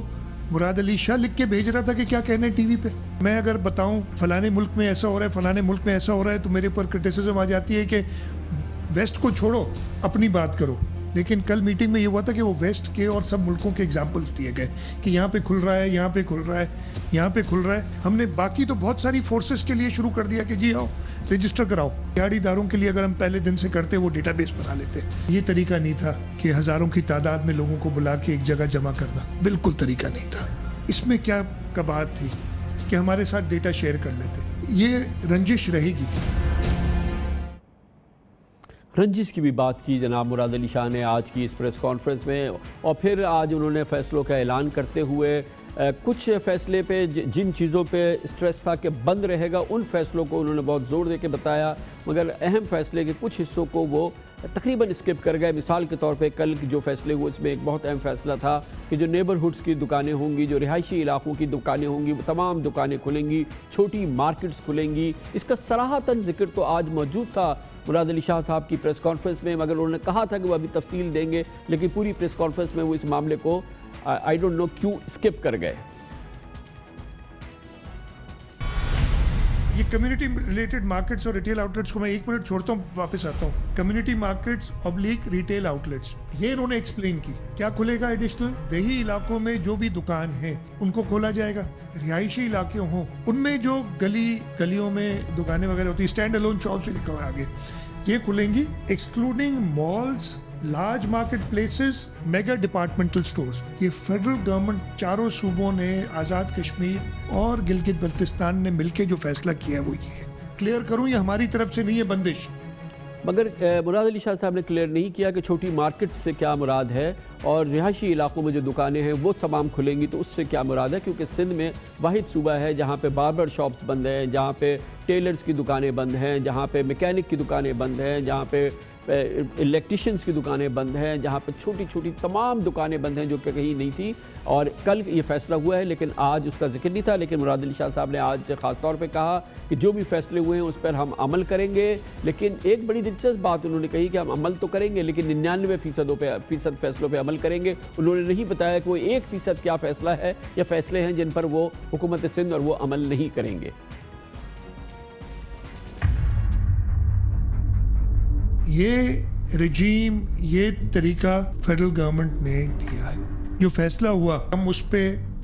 مراد علی شاہ لکھ کے بھیج رہا تھا کہ کیا کہنا ہے ٹی وی پہ؟ میں اگر بتاؤں فلانے ملک میں ایسا ہو رہا ہے، فلانے ملک میں ایسا ہو رہا ہے، تو میرے اوپر کرٹیسزم آ جاتی ہے کہ ویسٹ کو چھوڑو، اپنی بات کرو. لیکن کل میٹنگ میں یہ ہوا تھا کہ وہ ویسٹ کے اور سب ملکوں کے اگزامپلس دیے گئے کہ یہاں پہ کھل رہا ہے، یہاں پہ کھل رہا ہے، یہاں پہ کھل رہا ہے. ہم نے باقی تو بہت ساری فورسز کے لیے شروع کر دیا کہ جی آؤ رجسٹر کراؤ. دیہڑی داروں کے لیے اگر ہم پہلے دن سے کرتے وہ ڈیٹا بیس بنا لیتے. یہ طریقہ نہیں تھا کہ ہزاروں کی تعداد میں لوگوں کو بلا کے ایک جگہ جمع کرنا، بالکل طریقہ نہیں تھا. اس میں کیا بات تھی کہ ہمارے ساتھ ڈیٹا شیئر کر لیتے. یہ رنجش رہے گی. رنجش کی بھی بات کی جناب مراد علی شاہ نے آج کی اس پریس کانفرنس میں، اور پھر آج انہوں نے فیصلوں کا اعلان کرتے ہوئے کچھ فیصلے پہ جن چیزوں پہ اسٹریس تھا کہ بند رہے گا ان فیصلوں کو انہوں نے بہت زور دے کے بتایا، مگر اہم فیصلے کے کچھ حصوں کو وہ تقریباً اسکپ کر گئے. مثال کے طور پہ کل جو فیصلے ہوئے اس میں ایک بہت اہم فیصلہ تھا کہ جو نیبرہڈز کی دکانیں ہوں گی، جو رہائشی علاقوں کی دکانیں ہوں گی، وہ تمام دکانیں کھلیں گی، چھوٹی مارکیٹس کھلیں گی. اس کا صراحتاً ذکر تو آج موجود تھا مراد علی شاہ صاحب کی پریس کانفرنس میں، مگر انہوں نے کہا تھا کہ وہ ابھی تفصیل دیں گے، لیکن پوری پریس کانفرنس میں وہ اس معاملے کو آئی ڈونٹ نو کیوں اسکپ کر گئے. یہ کمیونٹی ریلیٹڈ مارکیٹس اور ریٹیل آؤٹلیٹس کو میں 1 منٹ چھوڑتا ہوں، واپس آتا ہوں. کمیونٹی مارکیٹس / ریٹیل آؤٹلیٹس، یہ انہوں نے ایکسپلین کی. کیا کھلے گا ایڈیشنل؟ دیہی علاقوں میں جو بھی دکان ہیں ان کو کھولا جائے گا. رہائشی علاقے ہوں ان میں جو گلیوں میں دکانیں وغیرہ ہوتی ہیں، اسٹینڈ الون شاپ سے لکھا ہوا ہے آگے، یہ کھلیں گی excluding malls, large market places, mega departmental stores. یہ فیڈرل گورنمنٹ چاروں صوبوں نے، آزاد کشمیر اور گلگت بلتستان نے مل کے جو فیصلہ کیا ہے وہ یہ ہے. کلیئر کروں، یہ ہماری طرف سے نہیں ہے بندش. مگر مراد علی شاہ صاحب نے کلیئر نہیں کیا کہ چھوٹی مارکیٹ سے کیا مراد ہے اور رہائشی علاقوں میں جو دکانیں ہیں وہ تمام کھلیں گی تو اس سے کیا مراد ہے، کیونکہ سندھ میں واحد صوبہ ہے جہاں پہ باربر شاپس بند ہیں، جہاں پہ ٹیلرز کی دکانیں بند ہیں، جہاں پہ میکینک کی دکانیں بند ہیں، جہاں پہ الیکٹریشنز کی دکانیں بند ہیں، جہاں پہ چھوٹی چھوٹی تمام دکانیں بند ہیں جو کہ کہیں نہیں تھی. اور کل یہ فیصلہ ہوا ہے لیکن آج اس کا ذکر نہیں تھا. لیکن مراد علی شاہ صاحب نے آج خاص طور پہ کہا کہ جو بھی فیصلے ہوئے ہیں اس پر ہم عمل کریں گے. لیکن ایک بڑی دلچسپ بات انہوں نے کہی کہ ہم عمل تو کریں گے لیکن 99% فیصلوں پہ عمل کریں گے. انہوں نے نہیں بتایا کہ وہ 1% کیا فیصلہ ہے یا فیصلے ہیں جن پر وہ حکومت سندھ اور وہ عمل نہیں کریں گے. یہ رجیم، یہ طریقہ فیڈرل گورنمنٹ نے دیا ہے. جو فیصلہ ہوا ہم اس پہ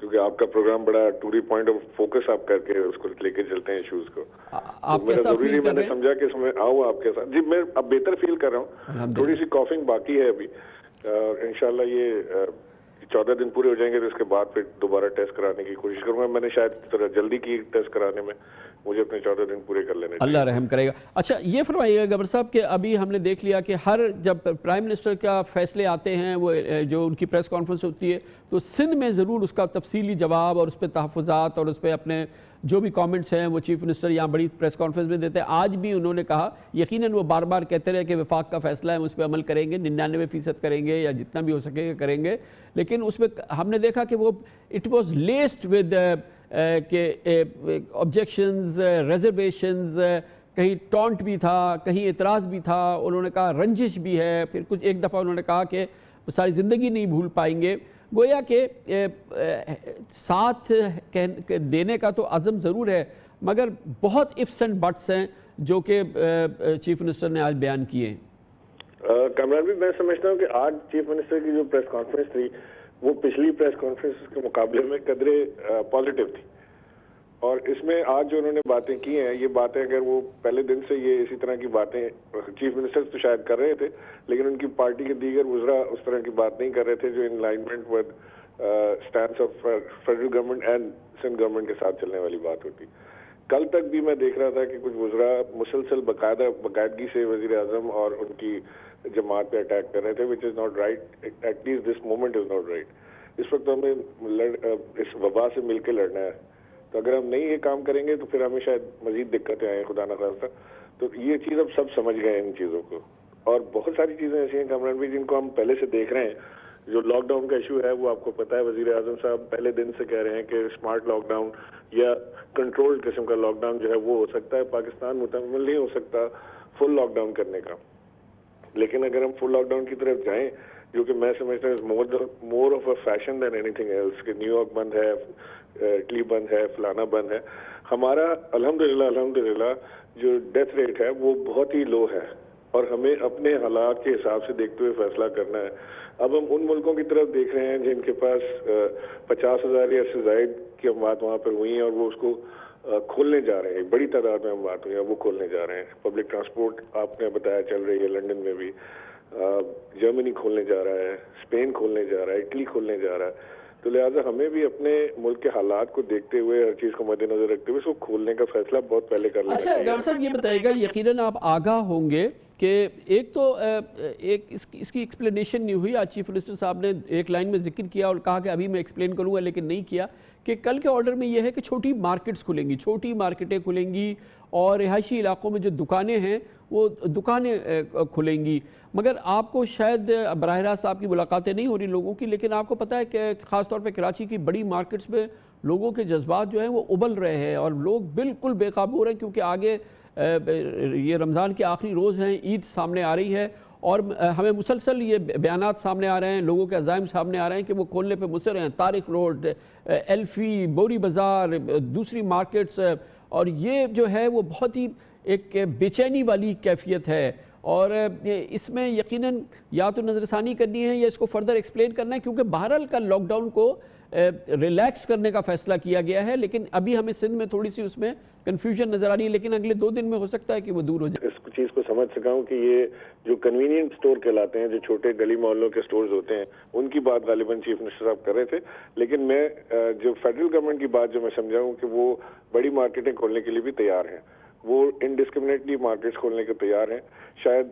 کیونکہ آپ کا پروگرام بڑا ٹوری پوائنٹ آف فوکس آپ کر کے اس کو لے کے چلتے ہیں ایشوز کو. میرا ضروری میں نے سمجھا کہ اس میں آؤں آپ کے ساتھ. جی میں اب بہتر فیل کر رہا ہوں, تھوڑی سی کافنگ باقی ہے ابھی, انشاءاللہ یہ 14 دن پورے ہو جائیں گے تو اس کے بعد پھر دوبارہ ٹیسٹ کرانے کی کوشش کروں گا. میں نے شاید تھوڑا جلدی کی ٹیسٹ کرانے میں, مجھے اپنے 14 دن پورے کر لینے. اللہ رحم کرے گا. اچھا یہ فرمائیے گا گورنر صاحب کہ ابھی ہم نے دیکھ لیا کہ ہر جب پرائم منسٹر کا فیصلے آتے ہیں, وہ جو ان کی پریس کانفرنس ہوتی ہے, تو سندھ میں ضرور اس کا تفصیلی جواب اور اس پہ تحفظات اور اس پہ اپنے جو بھی کامنٹس ہیں وہ چیف منسٹر یہاں بڑی پریس کانفرنس میں دیتے ہیں. آج بھی انہوں نے کہا, یقیناً وہ بار بار کہتے رہے کہ وفاق کا فیصلہ ہے, اس پہ عمل کریں گے, 99% کریں گے یا جتنا بھی ہو سکے گا کریں گے, لیکن اس میں ہم نے دیکھا کہ وہ اٹ واز لیسڈ ود کہ آبجیکشنز, ریزرویشنز, کہیں ٹونٹ بھی تھا, کہیں اعتراض بھی تھا, انہوں نے کہا رنجش بھی ہے, پھر کچھ ایک دفعہ انہوں نے کہا کہ ساری زندگی نہیں بھول پائیں گے. گویا کہ ساتھ دینے کا تو عزم ضرور ہے, مگر بہت ifs and buts ہیں جو کہ چیف منسٹر نے آج بیان کیے. کامران بھی میں سمجھتا ہوں کہ آج چیف منسٹر کی جو پریس کانفرنس تھی وہ پچھلی پریس کانفرنس کے مقابلے میں قدرے پازیٹیو تھی, اور اس میں آج جو انہوں نے باتیں کی ہیں, یہ باتیں اگر وہ پہلے دن سے یہ اسی طرح کی باتیں چیف منسٹر تو شاید کر رہے تھے, لیکن ان کی پارٹی کے دیگر وزراء اس طرح کی بات نہیں کر رہے تھے جو in alignment with stands of federal government and Sindh government کے ساتھ چلنے والی بات ہوتی. کل تک بھی میں دیکھ رہا تھا کہ کچھ وزراء مسلسل باقاعدگی سے وزیر اعظم اور ان کی جماعت پہ اٹیک کر رہے تھے, which is not right, at least this moment is not right. اس وقت ہمیں اس وبا سے مل کے لڑنا ہے, تو اگر ہم نہیں یہ کام کریں گے تو پھر ہمیں شاید مزید دقتیں آئیں, خدا نخواستہ. تو یہ چیز اب سب سمجھ گئے ہیں ان چیزوں کو, اور بہت ساری چیزیں ایسی ہیں کامران بھی جن کو ہم پہلے سے دیکھ رہے ہیں. جو لاک ڈاؤن کا ایشو ہے وہ آپ کو پتا ہے, وزیر اعظم صاحب پہلے دن سے کہہ رہے ہیں کہ اسمارٹ لاک ڈاؤن یا کنٹرولڈ قسم کا لاک ڈاؤن جو ہے وہ ہو سکتا ہے, پاکستان مکمل نہیں ہو سکتا فل لاک ڈاؤن کرنے کا. لیکن اگر ہم فل لاک ڈاؤن کی طرف جائیں, جو کہ میں سمجھتا ہوں more of a fashion then any thing else, کہ نیو یارک بند ہے, اٹلی بند ہے, فلانا بند ہے, ہمارا الحمدللہ جو ڈیتھ ریٹ ہے وہ بہت ہی لو ہے, اور ہمیں اپنے حالات کے حساب سے دیکھتے ہوئے فیصلہ کرنا ہے. اب ہم ان ملکوں کی طرف دیکھ رہے ہیں جن کے پاس 50,000 یا سے زائد کی اموات وہاں پر ہوئی ہیں, اور وہ اس کو کھولنے جا رہے ہیں, بڑی تعداد میں اموات ہوئی ہیں, وہ کھولنے جا رہے ہیں. پبلک ٹرانسپورٹ آپ نے بتایا چل رہی ہے, لنڈن میں بھی, جرمنی کھولنے جا رہا ہے, اسپین کھولنے جا رہا ہے, اٹلی کھولنے جا رہا ہے. تو لہٰذا ہمیں بھی اپنے ملک کے حالات کو دیکھتے ہوئے, ہر چیز کو مد نظر رکھتے ہوئے اس کو کھولنے کا فیصلہ بہت پہلے کر لینا چاہیے. ڈاکٹر صاحب یہ بتائیے گا, یقیناً آپ آگاہ ہوں گے کہ ایک تو اس کی ایکسپلینیشن نہیں ہوئی. آج چیف منسٹر صاحب نے ایک لائن میں ذکر کیا اور کہا کہ ابھی میں ایکسپلین کروں گا, لیکن نہیں کیا کہ کل کے آرڈر میں یہ ہے کہ چھوٹی مارکیٹس کھلیں گی, چھوٹی مارکیٹیں کھلیں گی, اور رہائشی علاقوں میں جو دکانیں ہیں وہ دکانیں کھلیں گی. مگر آپ کو شاید براہ راست آپ کی ملاقاتیں نہیں ہو رہی لوگوں کی, لیکن آپ کو پتہ ہے کہ خاص طور پہ کراچی کی بڑی مارکیٹس میں لوگوں کے جذبات جو ہیں وہ ابل رہے ہیں, اور لوگ بالکل بے قابو ہو رہے ہیں, کیونکہ آگے یہ رمضان کے آخری روز ہیں, عید سامنے آ رہی ہے, اور ہمیں مسلسل یہ بیانات سامنے آ رہے ہیں, لوگوں کے عزائم سامنے آ رہے ہیں کہ وہ کھولنے پہ مصر ہیں. طارق روڈ, ایلفی, بوری بازار, دوسری مارکیٹس, اور یہ جو ہے وہ بہت ہی ایک بے چینی والی کیفیت ہے, اور اس میں یقیناً یا تو نظر ثانی کرنی ہے یا اس کو فردر ایکسپلین کرنا ہے, کیونکہ بہرحال کا لاک ڈاؤن کو ریلیکس کرنے کا فیصلہ کیا گیا ہے, لیکن ابھی ہمیں سندھ میں تھوڑی سی اس میں کنفیوژن نظر آ رہی ہے, لیکن اگلے 2 دن میں ہو سکتا ہے کہ وہ دور ہو جائے. اس چیز کو سمجھ سکا ہوں کہ یہ جو کنوینئنٹ سٹور کہلاتے ہیں, جو چھوٹے گلی محلوں کے سٹورز ہوتے ہیں, ان کی بات غالباً چیف منسٹر صاحب کر رہے تھے, لیکن میں جو فیڈرل گورنمنٹ کی بات جو میں سمجھا ہوں کہ وہ بڑی مارکیٹیں کھولنے کے لیے بھی تیار ہیں, وہ انڈسکرمنیٹلی مارکیٹس کھولنے کے تیار ہیں. شاید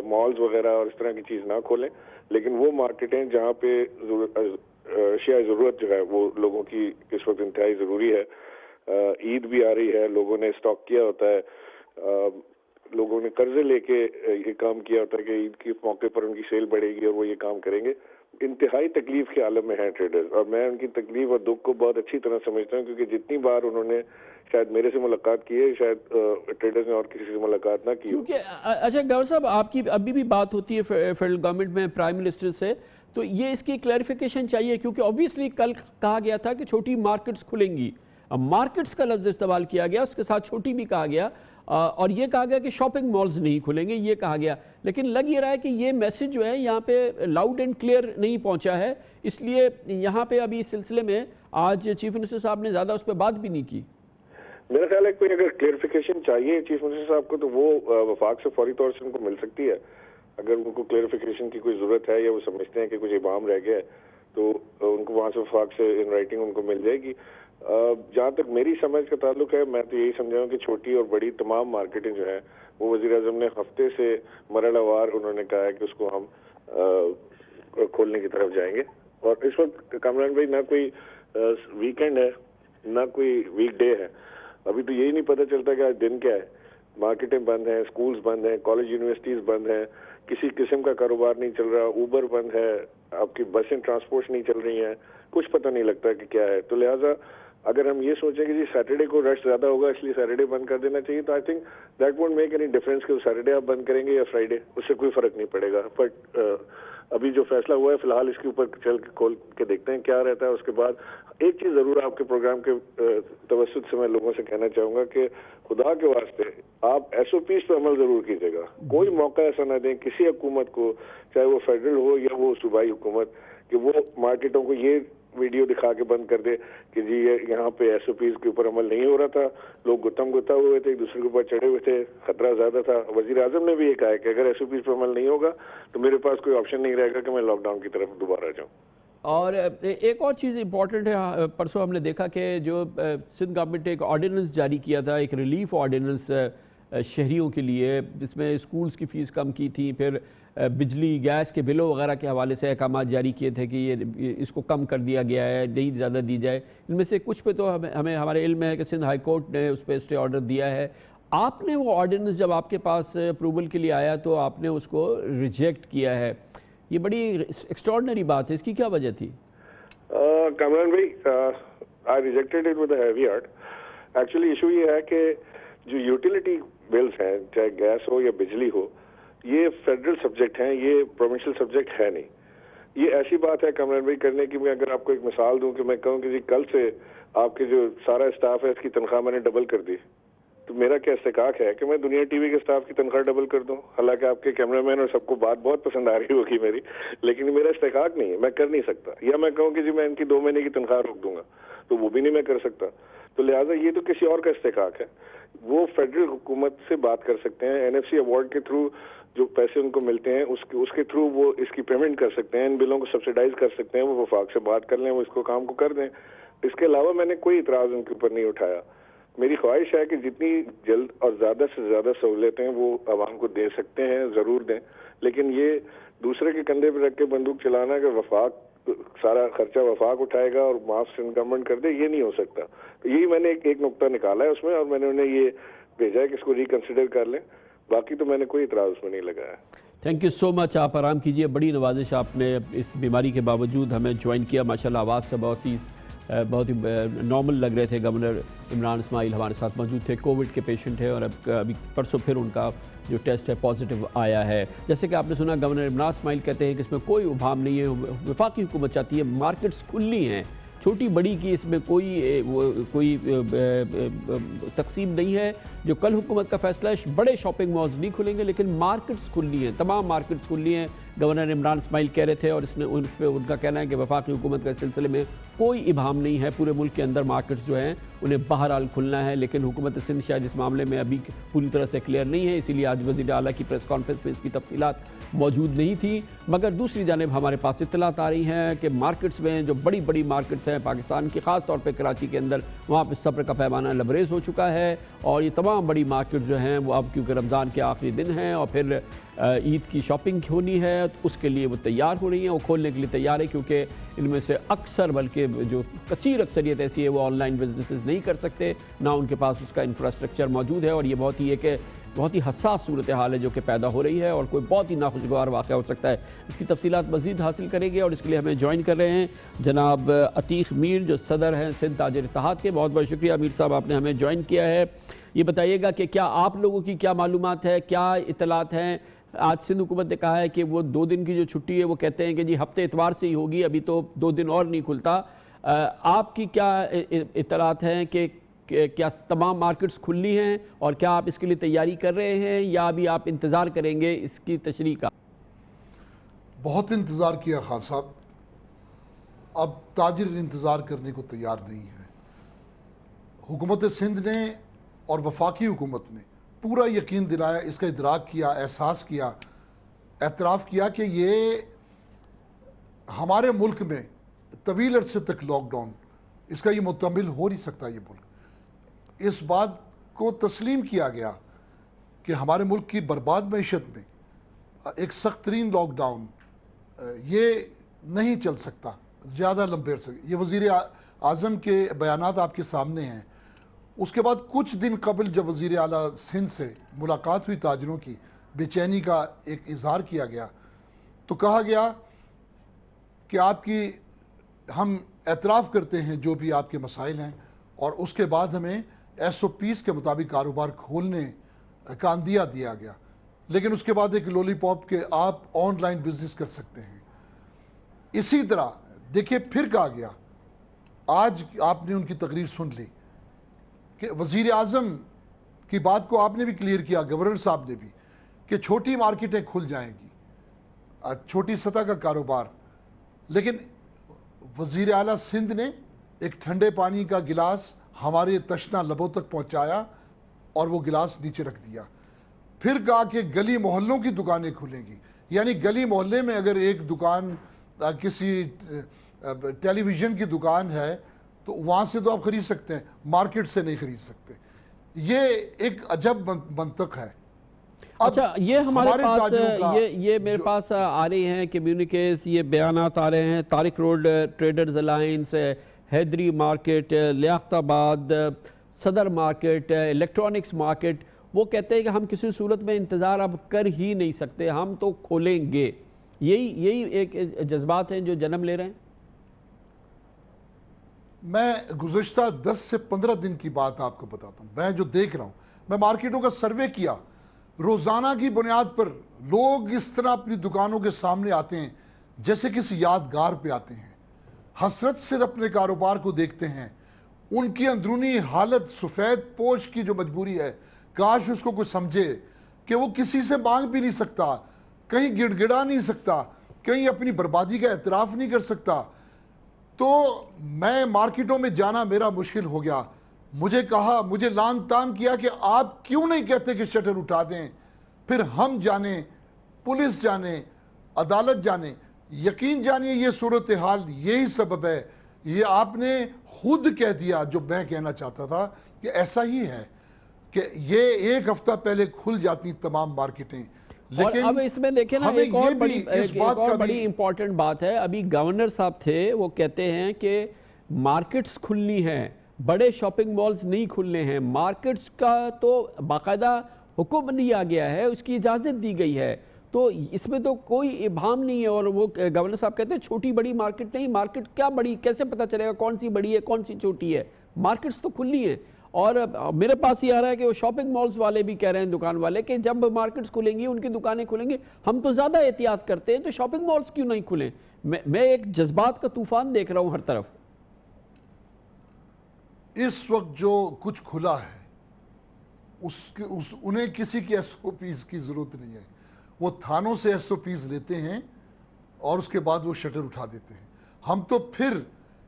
مالز وغیرہ اور اس طرح کی چیز نہ کھولیں, لیکن وہ مارکیٹیں جہاں پہ اشیاء ضرورت جو ہے وہ لوگوں کی اس وقت انتہائی ضروری ہے. عید بھی آ رہی ہے, لوگوں نے اسٹاک کیا ہوتا ہے, لوگوں نے قرضے لے کے یہ کام کیا ہوتا ہے کہ عید کے موقع پر ان کی سیل بڑھے گی اور وہ یہ کام کریں گے. انتہائی تکلیف کے عالم میں ہیں ٹریڈرز, اور میں ان کی تکلیف اور دکھ کو بہت اچھی طرح سمجھتا ہوں, کیونکہ جتنی بار انہوں نے شاید میرے سے ملاقات کی ہے, شاید ٹریڈرز نے اور کسی سے ملاقات نہ کی. کیونکہ اچھا گورنر صاحب, آپ کی ابھی بھی بات ہوتی ہے فیڈرل گورنمنٹ میں پرائم منسٹر سے, تو یہ اس کی کلیریفیکیشن چاہیے, کیونکہ اوبویسلی کل کہا گیا تھا کہ چھوٹی مارکیٹس کھلیں گی. اب مارکیٹس کا لفظ استعمال کیا گیا, اس کے ساتھ چھوٹی بھی کہا گیا, اور یہ کہا گیا کہ شاپنگ مالز نہیں کھلیں گے, یہ کہا گیا. لیکن لگ یہ رہا ہے کہ یہ میسج جو ہے یہاں پہ لاؤڈ اینڈ کلیئر نہیں پہنچا ہے, اس لیے یہاں پہ ابھی اس سلسلے میں آج چیف منسٹر صاحب نے زیادہ اس پہ بات بھی نہیں کی. میرا خیال ہے کوئی اگر کلیئرفیکیشن چاہیے چیف منسٹر صاحب کو تو وہ وفاق سے فوری طور سے ان کو مل سکتی ہے. اگر ان کو کلیئرفیکیشن کی کوئی ضرورت ہے یا وہ سمجھتے ہیں کہ کچھ ابہام رہ گیا ہے تو ان کو وہاں سے وفاق سے ان رائٹنگ ان کو مل جائے گی. جہاں تک میری سمجھ کا تعلق ہے میں تو یہی سمجھا ہوں کہ چھوٹی اور بڑی تمام مارکیٹیں جو ہیں وہ وزیر اعظم نے ہفتے سے مرحلہ وار انہوں نے کہا ہے کہ اس کو ہم کھولنے کی طرف جائیں گے. اور اس وقت کامران بھائی نہ کوئی ویکینڈ ہے نہ کوئی ویک ڈے ہے. ابھی تو یہی نہیں پتہ چلتا کہ آج دن کیا ہے. مارکیٹیں بند ہیں, سکولز بند ہیں, کالج یونیورسٹیز بند ہیں, کسی قسم کا کاروبار نہیں چل رہا, اوبر بند ہے, آپ کی بسیں ٹرانسپورٹ نہیں چل رہی ہیں, کچھ پتہ نہیں لگتا کہ کیا ہے. تو لہٰذا اگر ہم یہ سوچیں کہ جی سیٹرڈے کو رش زیادہ ہوگا اس لیے سیٹرڈے بند کر دینا چاہیے تو I think that won't make any difference کہ سیٹرڈے آپ بند کریں گے یا فرائیڈے, اس سے کوئی فرق نہیں پڑے گا. بٹ ابھی جو فیصلہ ہوا ہے فی الحال اس کے اوپر چل کے کھول کے دیکھتے ہیں کیا رہتا ہے. اس کے بعد ایک چیز ضرور آپ کے پروگرام کے توسط سے میں لوگوں سے کہنا چاہوں گا کہ خدا کے واسطے آپ ایس او پیز پہ عمل ضرور کیجیے گا. کوئی موقع ایسا نہ دیں کسی حکومت کو, چاہے وہ فیڈرل ہو یا وہ صوبائی حکومت, کہ وہ مارکیٹوں کو یہ ویڈیو دکھا کے بند کر دے کہ جی یہاں پہ ایس او پیز کے اوپر عمل نہیں ہو رہا تھا, لوگ گتم گتا ہوئے تھے, ایک دوسرے کے اوپر چڑھے ہوئے تھے, خطرہ زیادہ تھا. وزیر اعظم نے بھی یہ کہا ہے کہ اگر ایس او پیز پہ عمل نہیں ہوگا تو میرے پاس کوئی آپشن نہیں رہے گا کہ میں لاک ڈاؤن کی طرف دوبارہ جاؤں. اور ایک اور چیز امپورٹنٹ ہے, پرسوں ہم نے دیکھا کہ جو سندھ گورنمنٹ نے ایک آرڈیننس جاری کیا تھا, ایک ریلیف آرڈیننس شہریوں کے لیے, جس میں اسکولز کی فیس کم کی تھی, پھر بجلی گیس کے بلوں وغیرہ کے حوالے سے احکامات جاری کیے تھے کہ یہ اس کو کم کر دیا گیا ہے, نہیں زیادہ دی جائے. ان میں سے کچھ پہ تو ہمیں ہمارے علم ہے کہ سندھ ہائی کورٹ نے اس پہ اسٹے آرڈر دیا ہے. آپ نے وہ آرڈیننس جب آپ کے پاس اپروول کے لیے آیا تو آپ نے اس کو ریجیکٹ کیا ہے. یہ بڑی ایکسٹراڈنری بات ہے, اس کی کیا وجہ تھی؟ کامران بھائی, I rejected it with a heavy heart. Actually issue یہ ہے کہ جو یوٹیلیٹی بلز ہیں, چاہے گیس ہو یا بجلی ہو, یہ فیڈرل سبجیکٹ ہیں, یہ پروونشل سبجیکٹ ہے نہیں. یہ ایسی بات ہے کامران بھائی کرنے کی, میں اگر آپ کو ایک مثال دوں کہ میں کہوں کہ جی کل سے آپ کے جو سارا اسٹاف ہے اس کی تنخواہ میں نے ڈبل کر دی, تو میرا کیا استحقاق ہے کہ میں دنیا ٹی وی کے اسٹاف کی تنخواہ ڈبل کر دوں؟ حالانکہ آپ کے کیمرہ مین اور سب کو بات بہت پسند آ رہی ہوگی میری, لیکن میرا استحقاق نہیں ہے, میں کر نہیں سکتا. یا میں کہوں کہ جی میں ان کی 2 مہینے کی تنخواہ روک دوں گا, تو وہ بھی نہیں میں کر سکتا. تو لہٰذا یہ تو کسی اور کا استحقاق ہے. وہ فیڈرل حکومت سے بات کر سکتے ہیں, این ایف سی ایوارڈ کے تھرو جو پیسے ان کو ملتے ہیں اس کے تھرو وہ اس کی پیمنٹ کر سکتے ہیں, ان بلوں کو سبسیڈائز کر سکتے ہیں. وہ وفاق سے بات کر لیں, وہ اس کو کام کو کر دیں. اس کے علاوہ میں نے کوئی اعتراض ان کے اوپر نہیں اٹھایا. میری خواہش ہے کہ جتنی جلد اور زیادہ سے زیادہ سہولتیں وہ عوام کو دے سکتے ہیں ضرور دیں, لیکن یہ دوسرے کے کندھے پہ رکھ کے بندوق چلانا کہ وفاق سارا خرچہ وفاق اٹھائے گا اور معاف سندھ گورنمنٹ کر دے, یہ نہیں ہو سکتا. تو یہی میں نے ایک نقطہ نکالا ہے اس میں, اور میں نے انہیں یہ بھیجا ہے کہ اس کو ریکنسیڈر کر لیں. باقی تو میں نے کوئی اعتراض اس میں نہیں لگایا. تھینک یو سو مچ, آپ آرام کیجئے. بڑی نوازش آپ نے اس بیماری کے باوجود ہمیں جوائن کیا. ماشاءاللہ آواز سے بہت ہی نارمل لگ رہے تھے. گورنر عمران اسماعیل ہمارے ساتھ موجود تھے, کووڈ کے پیشنٹ ہیں, اور ابھی پرسوں پھر ان کا جو ٹیسٹ ہے پازیٹیو آیا ہے. جیسے کہ آپ نے سنا, گورنر عمران اسماعیل کہتے ہیں کہ اس میں کوئی ابہام نہیں ہے. وفاقی حکومت چاہتی ہے مارکیٹس کھلی ہیں, چھوٹی بڑی کی اس میں کوئی تقسیم نہیں ہے. جو کل حکومت کا فیصلہ ہے, بڑے شاپنگ مالز نہیں کھلیں گے لیکن مارکیٹس کھلی ہیں, تمام مارکیٹس کھلی ہیں. گورنر عمران اسماعیل کہہ رہے تھے, اور ان کا کہنا ہے کہ وفاقی حکومت کے سلسلے میں کوئی ابہام نہیں ہے. پورے ملک کے اندر مارکیٹس جو ہیں انہیں بہرحال کھلنا ہے, لیکن حکومت سندھ شاید اس معاملے میں ابھی پوری طرح سے کلیئر نہیں ہے. اسی لیے آج وزیر اعلیٰ کی پریس کانفرنس میں اس کی تفصیلات موجود نہیں تھی. مگر دوسری جانب ہمارے پاس اطلاعات آ رہی ہیں کہ مارکیٹس میں جو بڑی بڑی مارکیٹس ہیں پاکستان کی, خاص طور پہ کراچی کے اندر, وہاں پہ صبر کا پیمانہ لبریز ہو چکا ہے. اور یہ تمام بڑی مارکیٹ جو ہیں وہ اب کیونکہ رمضان کے آخری دن ہیں اور پھر عید کی شاپنگ ہونی ہے, تو اس کے لیے وہ تیار ہو رہی ہیں, وہ کھولنے کے لیے تیار ہے. کیونکہ ان میں سے اکثر, بلکہ جو کثیر اکثریت ایسی ہے وہ آن لائن بزنسز نہیں کر سکتے, نہ ان کے پاس اس کا انفراسٹرکچر موجود ہے. اور یہ بہت ہی حساس صورتحال ہے جو کہ پیدا ہو رہی ہے, اور کوئی بہت ہی ناخوشگوار واقعہ ہو سکتا ہے. اس کی تفصیلات مزید حاصل کریں گے, اور اس کے لیے ہمیں جوائن کر رہے ہیں جناب عتیق میر, جو صدر ہیں سندھ تاجر اتحاد کے. بہت بہت شکریہ میر صاحب, آپ نے ہمیں جوائن کیا ہے. یہ بتائیے گا کہ کیا آپ لوگوں کی کیا معلومات ہے, کیا اطلاعات ہیں؟ آج سندھ حکومت نے کہا ہے کہ وہ 2 دن کی جو چھٹی ہے وہ کہتے ہیں کہ جی ہفتے اتوار سے ہی ہوگی, ابھی تو 2 دن اور نہیں کھلتا. آپ کی کیا اطلاعات ہیں کہ کیا تمام مارکیٹس کھلی ہیں, اور کیا آپ اس کے لیے تیاری کر رہے ہیں, یا ابھی آپ انتظار کریں گے اس کی تشریح کا؟ بہت انتظار کیا خان صاحب, اب تاجر انتظار کرنے کو تیار نہیں ہے. حکومت سندھ نے اور وفاقی حکومت نے پورا یقین دلایا، اس کا ادراک کیا، احساس کیا، اعتراف کیا کہ یہ ہمارے ملک میں طویل عرصے تک لاک ڈاؤن اس کا یہ مکمل ہو نہیں سکتا. یہ ملک اس بات کو تسلیم کیا گیا کہ ہمارے ملک کی برباد معیشت میں ایک سخت ترین لاک ڈاؤن یہ نہیں چل سکتا زیادہ لمبے عرصے. یہ وزیر اعظم کے بیانات آپ کے سامنے ہیں. اس کے بعد کچھ دن قبل جب وزیر اعلیٰ سندھ سے ملاقات ہوئی تاجروں کی، بے چینی کا ایک اظہار کیا گیا تو کہا گیا کہ آپ کی ہم اعتراف کرتے ہیں جو بھی آپ کے مسائل ہیں، اور اس کے بعد ہمیں SOPs کے مطابق کاروبار کھولنے کا عندیہ دیا گیا. لیکن اس کے بعد ایک لولی پاپ کہ آپ آن لائن بزنس کر سکتے ہیں. اسی طرح دیکھیے پھر کہا گیا، آج آپ نے ان کی تقریر سن لی کہ وزیر اعظم کی بات کو آپ نے بھی کلیئر کیا، گورنر صاحب نے بھی، کہ چھوٹی مارکیٹیں کھل جائیں گی، چھوٹی سطح کا کاروبار. لیکن وزیر اعلیٰ سندھ نے ایک ٹھنڈے پانی کا گلاس ہمارے تشنہ لبوں تک پہنچایا اور وہ گلاس نیچے رکھ دیا. پھر کہا کہ گلی محلوں کی دکانیں کھلیں گی، یعنی گلی محلے میں اگر ایک دکان کسی ٹیلی ویژن کی دکان ہے تو وہاں سے تو آپ خرید سکتے ہیں، مارکیٹ سے نہیں خرید سکتے. یہ ایک عجب منطق ہے. اچھا، یہ ہمارے پاس یہ میرے پاس آ رہی ہیں کمیونیکیز، یہ بیانات آ رہے ہیں. طارق روڈ ٹریڈرز الائنس، حیدری مارکیٹ، لیاقت آباد، صدر مارکیٹ، الیکٹرانکس مارکیٹ، وہ کہتے ہیں کہ ہم کسی صورت میں انتظار اب کر ہی نہیں سکتے، ہم تو کھولیں گے. یہی ایک جذبات ہیں جو جنم لے رہے ہیں. میں گزشتہ 10 سے 15 دن کی بات آپ کو بتاتا ہوں. میں جو دیکھ رہا ہوں، میں مارکیٹوں کا سروے کیا، روزانہ کی بنیاد پر لوگ اس طرح اپنی دکانوں کے سامنے آتے ہیں جیسے کسی یادگار پہ آتے ہیں، حسرت سے اپنے کاروبار کو دیکھتے ہیں. ان کی اندرونی حالت سفید پوش کی جو مجبوری ہے، کاش اس کو کوئی سمجھے کہ وہ کسی سے مانگ بھی نہیں سکتا، کہیں گڑ گڑا نہیں سکتا، کہیں اپنی بربادی کا اعتراف نہیں کر سکتا. تو میں مارکیٹوں میں جانا میرا مشکل ہو گیا. مجھے لان تان کیا کہ آپ کیوں نہیں کہتے کہ شٹر اٹھا دیں. پھر ہم جانے، پولیس جانے، عدالت جانے. یقین جانیے یہ صورتحال یہی سبب ہے. یہ آپ نے خود کہہ دیا جو میں کہنا چاہتا تھا کہ ایسا ہی ہے کہ یہ ایک ہفتہ پہلے کھل جاتی تمام مارکیٹیں. اور اب اس میں دیکھیں نا ایک اور بڑی امپورٹنٹ بات ہے. ابھی گورنر صاحب تھے، وہ کہتے ہیں کہ مارکیٹس کھلنی ہیں، بڑے شاپنگ مالز نہیں کھلنے ہیں. مارکیٹس کا تو باقاعدہ حکم دیا گیا ہے، اس کی اجازت دی گئی ہے، تو اس میں تو کوئی ابہام نہیں ہے. اور وہ گورنر صاحب کہتے ہیں چھوٹی بڑی مارکیٹ نہیں، مارکیٹ کیا بڑی، کیسے پتہ چلے گا کون سی بڑی ہے کون سی چھوٹی ہے. مارکیٹس تو کھلنی ہیں. اور میرے پاس یہ آ رہا ہے کہ وہ شاپنگ مالز والے بھی کہہ رہے ہیں، دکان والے، کہ جب مارکیٹس کھلیں گی ان کی دکانیں کھلیں گی، ہم تو زیادہ احتیاط کرتے ہیں تو شاپنگ مالز کیوں نہیں کھلیں. میں ایک جذبات کا طوفان دیکھ رہا ہوں ہر طرف. اس وقت جو کچھ کھلا ہے انہیں کسی کی SOPs کی ضرورت نہیں ہے. وہ تھانوں سے SOPs لیتے ہیں اور اس کے بعد وہ شٹر اٹھا دیتے ہیں. ہم تو پھر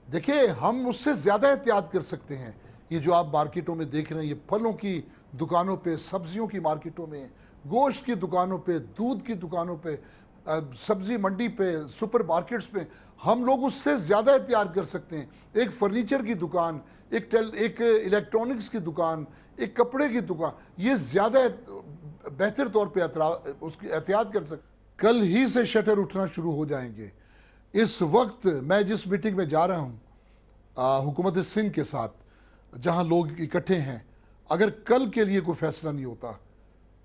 دیکھیں ہم اس سے زیادہ احتیاط کر سکتے ہیں. یہ جو آپ مارکیٹوں میں دیکھ رہے ہیں، یہ پھلوں کی دکانوں پہ، سبزیوں کی مارکیٹوں میں، گوشت کی دکانوں پہ، دودھ کی دکانوں پہ، سبزی منڈی پہ، سپر مارکیٹس پہ، ہم لوگ اس سے زیادہ احتیاط کر سکتے ہیں. ایک فرنیچر کی دکان، ایک الیکٹرانکس کی دکان، ایک کپڑے کی دکان، یہ زیادہ بہتر طور پہ اس کی احتیاط کر سکتے. کل ہی سے شٹر اٹھنا شروع ہو جائیں گے. اس وقت میں جس میٹنگ میں جا رہا ہوں حکومت سندھ کے ساتھ، جہاں لوگ اکٹھے ہیں، اگر کل کے لیے کوئی فیصلہ نہیں ہوتا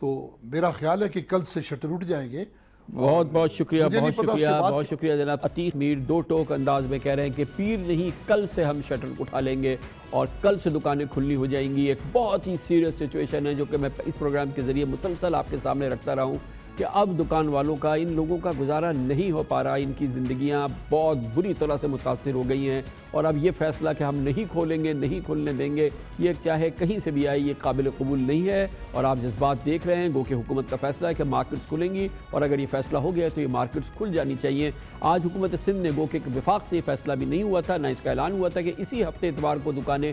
تو میرا خیال ہے کہ کل سے شٹر اٹھ جائیں گے. بہت شکریہ جناب عتیق میر. دو ٹوک انداز میں کہہ رہے ہیں کہ پیر نہیں، کل سے ہم شٹر اٹھا لیں گے اور کل سے دکانیں کھلنی ہو جائیں گی. ایک بہت ہی سیریس سچویشن ہے جو کہ میں اس پروگرام کے ذریعے مسلسل آپ کے سامنے رکھتا رہا ہوں. کہ اب دکان والوں کا، ان لوگوں کا گزارا نہیں ہو پا رہا، ان کی زندگیاں بہت بری طرح سے متاثر ہو گئی ہیں، اور اب یہ فیصلہ کہ ہم نہیں کھولیں گے، نہیں کھولنے دیں گے، یہ چاہے کہیں سے بھی آئے یہ قابل قبول نہیں ہے۔ اور آپ جذبات دیکھ رہے ہیں، گو کہ حکومت کا فیصلہ ہے کہ مارکیٹس کھلیں گی، اور اگر یہ فیصلہ ہو گیا تو یہ مارکیٹس کھل جانی چاہیے۔ آج حکومت سندھ نے، گو کہ وفاق سے یہ فیصلہ بھی نہیں ہوا تھا، نہ اس کا اعلان ہوا تھا کہ اسی ہفتے اتوار کو دکانیں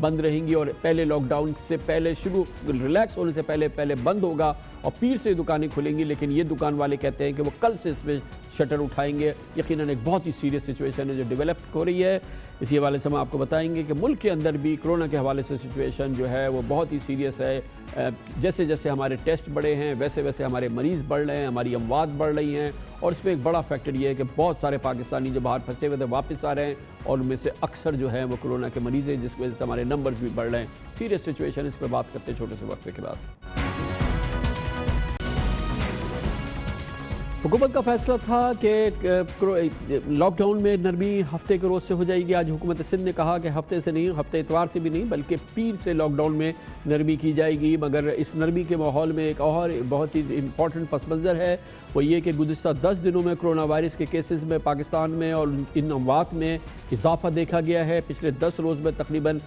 بند رہیں گی، اور پہلے لاک ڈاؤن سے پہلے شروع ریلیکس ہونے سے پہلے بند ہوگا اور پیر سے دکانیں کھلیں گی، لیکن یہ دکان والے کہتے ہیں کہ وہ کل سے اس میں شٹر اٹھائیں گے۔ یقیناً ایک بہت ہی سیریس سچویشن ہے جو ڈیولپ ہو رہی ہے۔ اسی حوالے سے ہم آپ کو بتائیں گے کہ ملک کے اندر بھی کرونا کے حوالے سے سچویشن جو ہے وہ بہت ہی سیریس ہے۔ جیسے جیسے ہمارے ٹیسٹ بڑھے ہیں ویسے ویسے ہمارے مریض بڑھ رہے ہیں، ہماری اموات بڑھ رہی ہیں، اور اس میں ایک بڑا فیکٹر یہ ہے کہ بہت سارے پاکستانی جو باہر پھنسے ہوئے تھے واپس آ رہے ہیں، اور ان میں سے اکثر جو ہیں وہ کرونا کے مریض ہیں، جس کی وجہ سے ہمارے نمبرز بھی بڑھ رہے ہیں۔ سیریس سچویشن، اس پہ بات کرتے ہیں چھوٹے سے وقفے کے بعد۔ حکومت کا فیصلہ تھا کہ لاک ڈاؤن میں نرمی ہفتے کے روز سے ہو جائے گی۔ آج حکومت سندھ نے کہا کہ ہفتے سے نہیں، ہفتے اتوار سے بھی نہیں، بلکہ پیر سے لاک ڈاؤن میں نرمی کی جائے گی۔ مگر اس نرمی کے ماحول میں ایک اور بہت ہی امپورٹنٹ پس منظر ہے، وہ یہ کہ گزشتہ 10 دنوں میں کرونا وائرس کے کیسز میں پاکستان میں اور ان اموات میں اضافہ دیکھا گیا ہے۔ پچھلے 10 روز میں تقریباً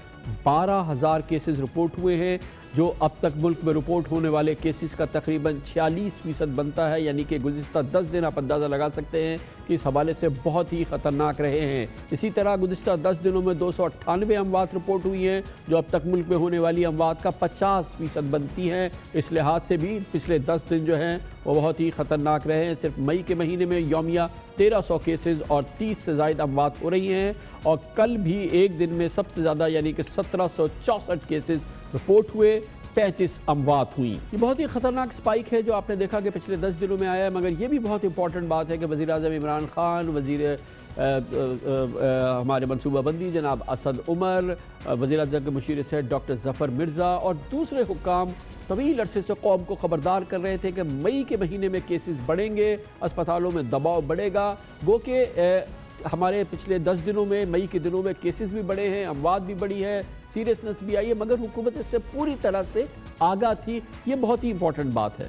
12,000 کیسز رپورٹ ہوئے ہیں، جو اب تک ملک میں رپورٹ ہونے والے کیسز کا تقریباً 46% بنتا ہے، یعنی کہ گزشتہ 10 دن آپ اندازہ لگا سکتے ہیں کہ اس حوالے سے بہت ہی خطرناک رہے ہیں۔ اسی طرح گزشتہ 10 دنوں میں 298 اموات رپورٹ ہوئی ہیں، جو اب تک ملک میں ہونے والی اموات کا 50% بنتی ہیں۔ اس لحاظ سے بھی پچھلے 10 دن جو ہیں وہ بہت ہی خطرناک رہے ہیں۔ صرف مئی کے مہینے میں یومیہ 1300 کیسز اور 30 سے زائد اموات ہو رہی ہیں، اور کل بھی ایک دن میں سب سے زیادہ یعنی کہ 1764 کیسز رپورٹ ہوئے، 35 اموات ہوئیں۔ یہ بہت ہی خطرناک سپائک ہے جو آپ نے دیکھا کہ پچھلے 10 دنوں میں آیا ہے۔ مگر یہ بھی بہت امپورٹنٹ بات ہے کہ وزیر اعظم عمران خان، ہمارے منصوبہ بندی جناب اسد عمر، وزیر اعظم کے مشیر صحت ڈاکٹر ظفر مرزا اور دوسرے حکام طویل عرصے سے قوم کو خبردار کر رہے تھے کہ مئی کے مہینے میں کیسز بڑھیں گے، اسپتالوں میں دباؤ بڑھے گا۔ گو کہ ہمارے پچھلے 10 دنوں میں، مئی کے دنوں میں کیسز بھی بڑھے ہیں، اموات بھی بڑھی ہے، سیریسنس بھی آئی ہے، مگر حکومت اس سے پوری طرح سے آگاہ تھی۔ یہ بہت ہی امپورٹنٹ بات ہے۔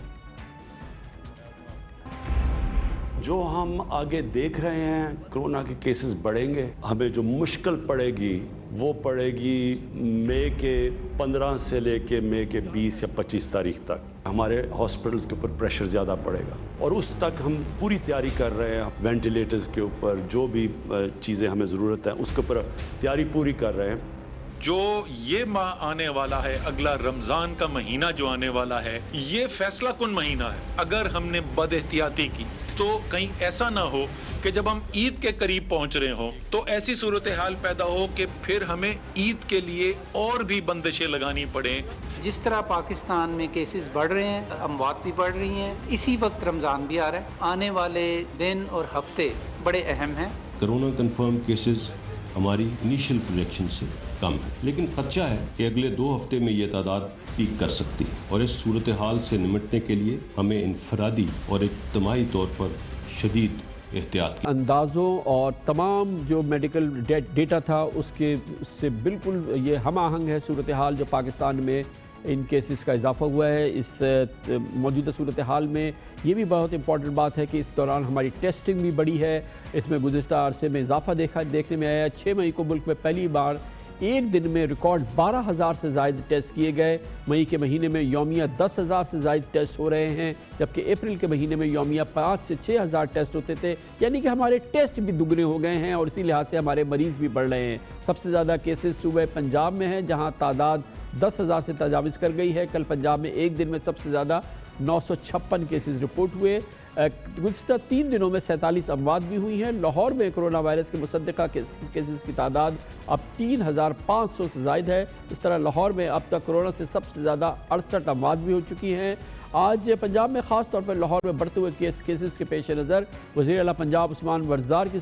جو ہم آگے دیکھ رہے ہیں کرونا کے کیسز بڑھیں گے، ہمیں جو مشکل پڑے گی وہ پڑے گی مئی کے 15 سے لے کے مئی کے 20 یا 25 تاریخ تک۔ ہمارے ہاسپٹلز کے اوپر پریشر زیادہ پڑے گا، اور اس تک ہم پوری تیاری کر رہے ہیں۔ وینٹیلیٹرز کے اوپر جو بھی چیزیں ہمیں ضرورت ہے اس کے اوپر تیاری پوری کر رہے ہیں۔ جو یہ ماہ آنے والا ہے، اگلا رمضان کا مہینہ جو آنے والا ہے، یہ فیصلہ کن مہینہ ہے۔ اگر ہم نے بد احتیاطی کی تو کہیں ایسا نہ ہو کہ جب ہم عید کے قریب پہنچ رہے ہوں تو ایسی صورتحال پیدا ہو کہ پھر ہمیں عید کے لیے اور بھی بندشیں لگانی پڑیں۔ جس طرح پاکستان میں کیسز بڑھ رہے ہیں، اموات بھی بڑھ رہی ہیں، اسی وقت رمضان بھی آ رہا ہے۔ آنے والے دن اور ہفتے بڑے اہم ہیں۔ کرونا کنفرم کیسز ہماری انیشل پروجیکشن سے کم ہے، لیکن خدشہ ہے کہ اگلے 2 ہفتے میں یہ تعداد پیک کر سکتی ہے، اور اس صورتحال سے نمٹنے کے لیے ہمیں انفرادی اور اجتماعی طور پر شدید احتیاط کی۔ اندازوں اور تمام جو میڈیکل ڈیٹا تھا اس سے بالکل یہ ہم آہنگ ہے صورتحال جو پاکستان میں ان کیسز کا اضافہ ہوا ہے۔ اس موجودہ صورتحال میں یہ بھی بہت امپورٹنٹ بات ہے کہ اس دوران ہماری ٹیسٹنگ بھی بڑی ہے۔ اس میں گزشتہ عرصے میں اضافہ دیکھنے میں آیا۔ 6 مئی کو ملک میں پہلی بار ایک دن میں ریکارڈ 12,000 سے زائد ٹیسٹ کیے گئے۔ مئی کے مہینے میں یومیہ 10,000 سے زائد ٹیسٹ ہو رہے ہیں، جبکہ اپریل کے مہینے میں یومیہ 5 سے 6,000 ٹیسٹ ہوتے تھے، یعنی کہ ہمارے ٹیسٹ بھی دگنے ہو گئے ہیں، اور اسی لحاظ سے ہمارے مریض بھی بڑھ رہے ہیں۔ سب سے زیادہ کیسز صوبہ پنجاب میں ہیں، جہاں تعداد 10,000 سے تجاوز کر گئی ہے۔ کل پنجاب میں ایک دن میں سب سے زیادہ 956 کیسز رپورٹ ہوئے۔ گزشتہ 3 دنوں میں 47 اموات بھی ہوئی ہیں۔ لاہور میں کرونا وائرس کے مصدقہ کیسز کی تعداد اب 3,500 سے زائد ہے۔ اس طرح لاہور میں اب تک کرونا سے سب سے زیادہ 68 اموات بھی ہو چکی ہیں۔ آج پنجاب میں خاص طور پر لاہور میں بڑھتے ہوئے کیسز کے پیش نظر وزیر اعلیٰ پنجاب عثمان ورزدار کی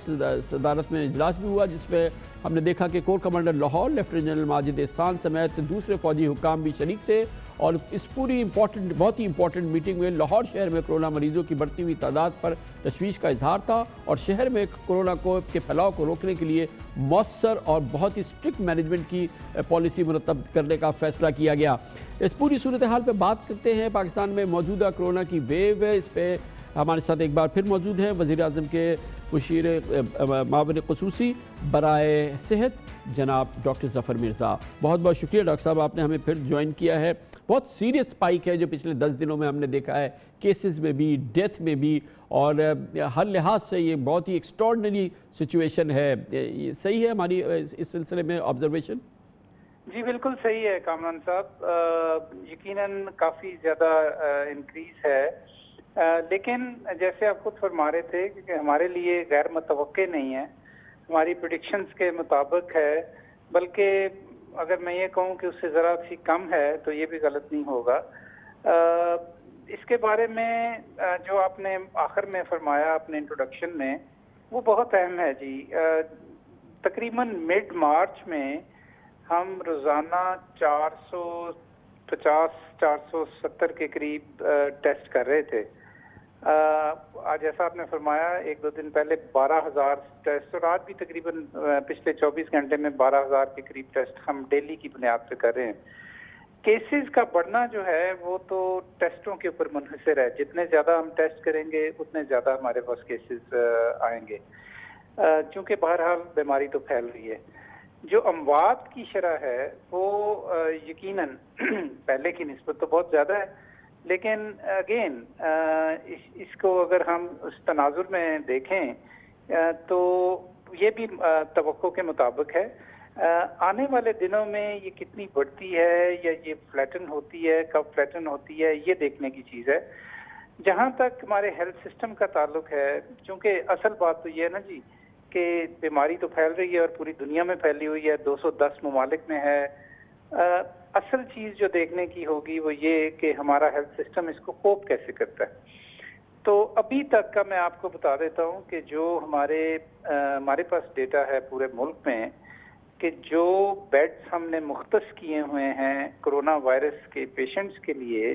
صدارت میں اجلاس بھی ہوا، جس میں ہم نے دیکھا کہ corps commander Lahore lieutenant general Majid Ahsan سمیت دوسرے فوجی حکام بھی شریک تھے، اور اس پوری بہت ہی امپورٹنٹ میٹنگ میں لاہور شہر میں کرونا مریضوں کی بڑھتی ہوئی تعداد پر تشویش کا اظہار تھا اور شہر میں کرونا کے پھیلاؤ کو روکنے کے لیے مؤثر اور بہت ہی اسٹرکٹ مینجمنٹ کی پالیسی مرتب کرنے کا فیصلہ کیا گیا۔ اس پوری صورتحال پہ بات کرتے ہیں۔ پاکستان میں موجودہ کرونا کی ویو ہے، اس پہ ہمارے ساتھ ایک بار پھر موجود ہیں وزیر اعظم کے مشیر معاون خصوصی برائے صحت جناب ڈاکٹر ظفر مرزا۔ بہت بہت شکریہ ڈاکٹر صاحب، آپ نے ہمیں پھر جوائن کیا ہے۔ بہت سیریس اسپائک ہے جو پچھلے 10 دنوں میں ہم نے دیکھا ہے، کیسز میں بھی، ڈیتھ میں بھی، اور ہر لحاظ سے یہ بہت ہی ایکسٹراڈنری سچویشن ہے۔ یہ صحیح ہے ہماری اس سلسلے میں آبزرویشن؟ جی بالکل صحیح ہے کامران صاحب، یقیناً کافی زیادہ انکریز ہے، لیکن جیسے آپ خود فرما رہے تھے کہ ہمارے لیے غیر متوقع نہیں ہے، ہماری پریڈکشنز کے مطابق ہے، بلکہ اگر میں یہ کہوں کہ اس سے ذرا سی کم ہے تو یہ بھی غلط نہیں ہوگا۔ اس کے بارے میں جو آپ نے آخر میں فرمایا اپنے انٹروڈکشن میں وہ بہت اہم ہے جی۔ تقریباً مڈ مارچ میں ہم روزانہ 450-470 کے قریب ٹیسٹ کر رہے تھے۔ آج جیسا آپ نے فرمایا 1-2 دن پہلے 12,000 ٹیسٹ، اور آج بھی تقریباً پچھلے 24 گھنٹے میں 12,000 کے قریب ٹیسٹ ہم ڈیلی کی بنیاد پہ کر رہے ہیں۔ کیسز کا بڑھنا جو ہے وہ تو ٹیسٹوں کے اوپر منحصر ہے، جتنے زیادہ ہم ٹیسٹ کریں گے اتنے زیادہ ہمارے پاس کیسز آئیں گے، چونکہ بہرحال بیماری تو پھیل رہی ہے۔ جو اموات کی شرح ہے وہ یقیناً پہلے کی نسبت تو بہت زیادہ ہے، لیکن اگین اس کو اگر ہم اس تناظر میں دیکھیں تو یہ بھی توقع کے مطابق ہے۔ آنے والے دنوں میں یہ کتنی بڑھتی ہے یا یہ فلیٹن ہوتی ہے، کب فلیٹن ہوتی ہے، یہ دیکھنے کی چیز ہے۔ جہاں تک ہمارے ہیلتھ سسٹم کا تعلق ہے، چونکہ اصل بات تو یہ ہے نا جی کہ بیماری تو پھیل رہی ہے اور پوری دنیا میں پھیلی ہوئی ہے، 210 ممالک میں ہے۔ اصل چیز جو دیکھنے کی ہوگی وہ یہ کہ ہمارا ہیلتھ سسٹم اس کو کوپ کیسے کرتا ہے۔ تو ابھی تک کا میں آپ کو بتا دیتا ہوں کہ جو ہمارے پاس ڈیٹا ہے پورے ملک میں کہ جو بیڈز ہم نے مختص کیے ہوئے ہیں کرونا وائرس کے پیشنٹس کے لیے،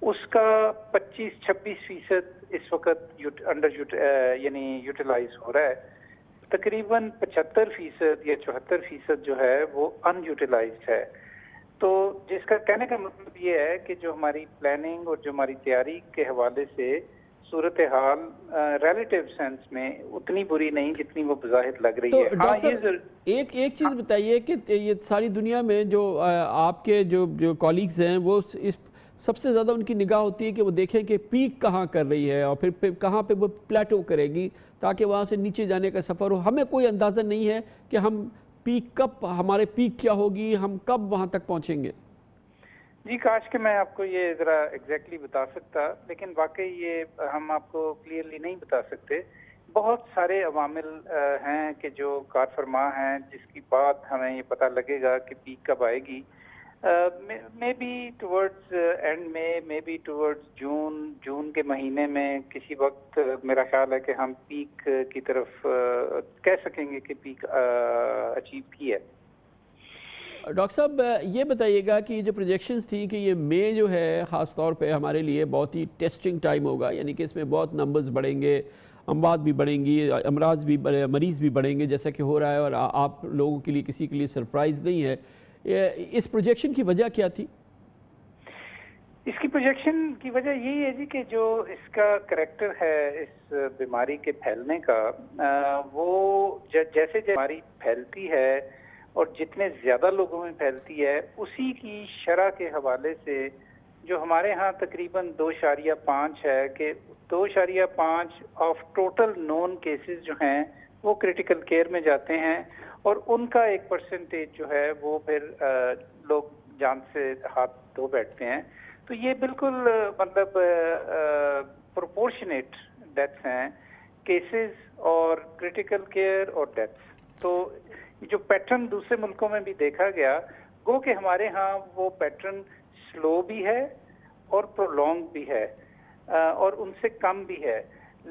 اس کا 25-26% اس وقت یعنی یوٹیلائز ہو رہا ہے۔ تقریباً 75% یا 74% جو ہے وہ ان یوٹیلائزڈ ہے۔ تو جس کا کہنے کا مطلب یہ ہے کہ جو ہماری پلاننگ اور جو ہماری تیاری کے حوالے سے صورتحال ریلیٹیو سینس میں اتنی بری نہیں جتنی وہ بظاہر لگ رہی ہے۔ ہاں ایک چیز بتائیے کہ یہ ساری دنیا میں جو آپ کے جو کالیگز ہیں وہ سب سے زیادہ ان کی نگاہ ہوتی ہے کہ وہ دیکھیں کہ پیک کہاں کر رہی ہے اور پھر کہاں پہ وہ پلیٹو کرے گی تاکہ وہاں سے نیچے جانے کا سفر ہو۔ ہمیں کوئی اندازہ نہیں ہے کہ ہم ہمارے پیک کیا ہوگی، ہم کب وہاں تک پہنچیں گے۔ جی کاش کہ میں آپ کو یہ ذرا ایگزیکٹلی بتا سکتا، لیکن واقعی یہ ہم آپ کو کلیئرلی نہیں بتا سکتے۔ بہت سارے عوامل ہیں کہ جو کار فرما ہیں جس کی بات ہمیں یہ پتہ لگے گا کہ پیک کب آئے گی۔ May be towards end may be towards June کے مہینے میں کسی وقت میرا خیال ہے کہ ہم پیک کی طرف کہہ سکیں گے کہ پیک اچیو کی ہے۔ ڈاکٹر صاحب یہ بتائیے گا کہ جو پروجیکشنز تھی کہ یہ مئی جو ہے خاص طور پہ ہمارے لیے بہت ہی ٹیسٹنگ ٹائم ہوگا، یعنی کہ اس میں بہت نمبرز بڑھیں گے، اموات بھی بڑھیں گی، مریض بھی بڑھیں گے جیسا کہ ہو رہا ہے، اور آپ لوگوں کے لیے کسی کے لیے سرپرائز نہیں ہے۔ اس پروجیکشن کی وجہ کیا تھی؟ اس کی پروجیکشن کی وجہ یہی ہے جی کہ جو اس کا کریکٹر ہے اس بیماری کے پھیلنے کا، وہ جیسے بیماری پھیلتی ہے اور جتنے زیادہ لوگوں میں پھیلتی ہے اسی کی شرح کے حوالے سے جو ہمارے ہاں تقریباً 2.5 ہے کہ 2.5 آف ٹوٹل نون کیسز جو ہیں وہ کریٹیکل کیئر میں جاتے ہیں، اور ان کا 1% جو ہے وہ پھر لوگ جان سے ہاتھ دھو بیٹھتے ہیں۔ تو یہ بالکل مطلب پروپورشنیٹ ڈیتھس ہیں، کیسز اور کریٹیکل کیئر اور ڈیتھس۔ تو جو پیٹرن دوسرے ملکوں میں بھی دیکھا گیا، گو کہ ہمارے ہاں وہ پیٹرن سلو بھی ہے اور پرولونگ بھی ہے اور ان سے کم بھی ہے،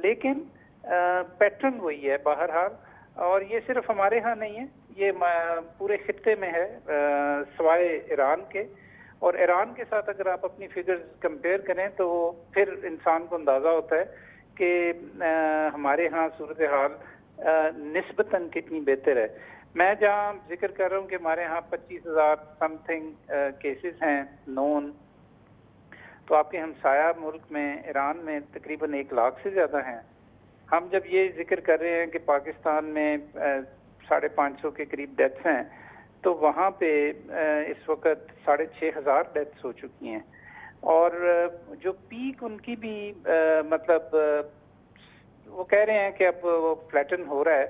لیکن پیٹرن وہی ہے بہرحال۔ اور یہ صرف ہمارے ہاں نہیں ہے، یہ پورے خطے میں ہے سوائے ایران کے، اور ایران کے ساتھ اگر آپ اپنی فگرز کمپیئر کریں تو پھر انسان کو اندازہ ہوتا ہے کہ ہمارے ہاں صورتحال نسبتاً کتنی بہتر ہے. میں جہاں ذکر کر رہا ہوں کہ ہمارے ہاں 25,000 سم تھنگ کیسز ہیں نون، تو آپ کے ہمسایہ ملک میں ایران میں تقریباً 1 لاکھ سے زیادہ ہیں. ہم جب یہ ذکر کر رہے ہیں کہ پاکستان میں 550 کے قریب ڈیتھس ہیں، تو وہاں پہ اس وقت 6,500 ڈیتھس ہو چکی ہیں، اور جو پیک ان کی بھی مطلب وہ کہہ رہے ہیں کہ اب وہ فلیٹن ہو رہا ہے،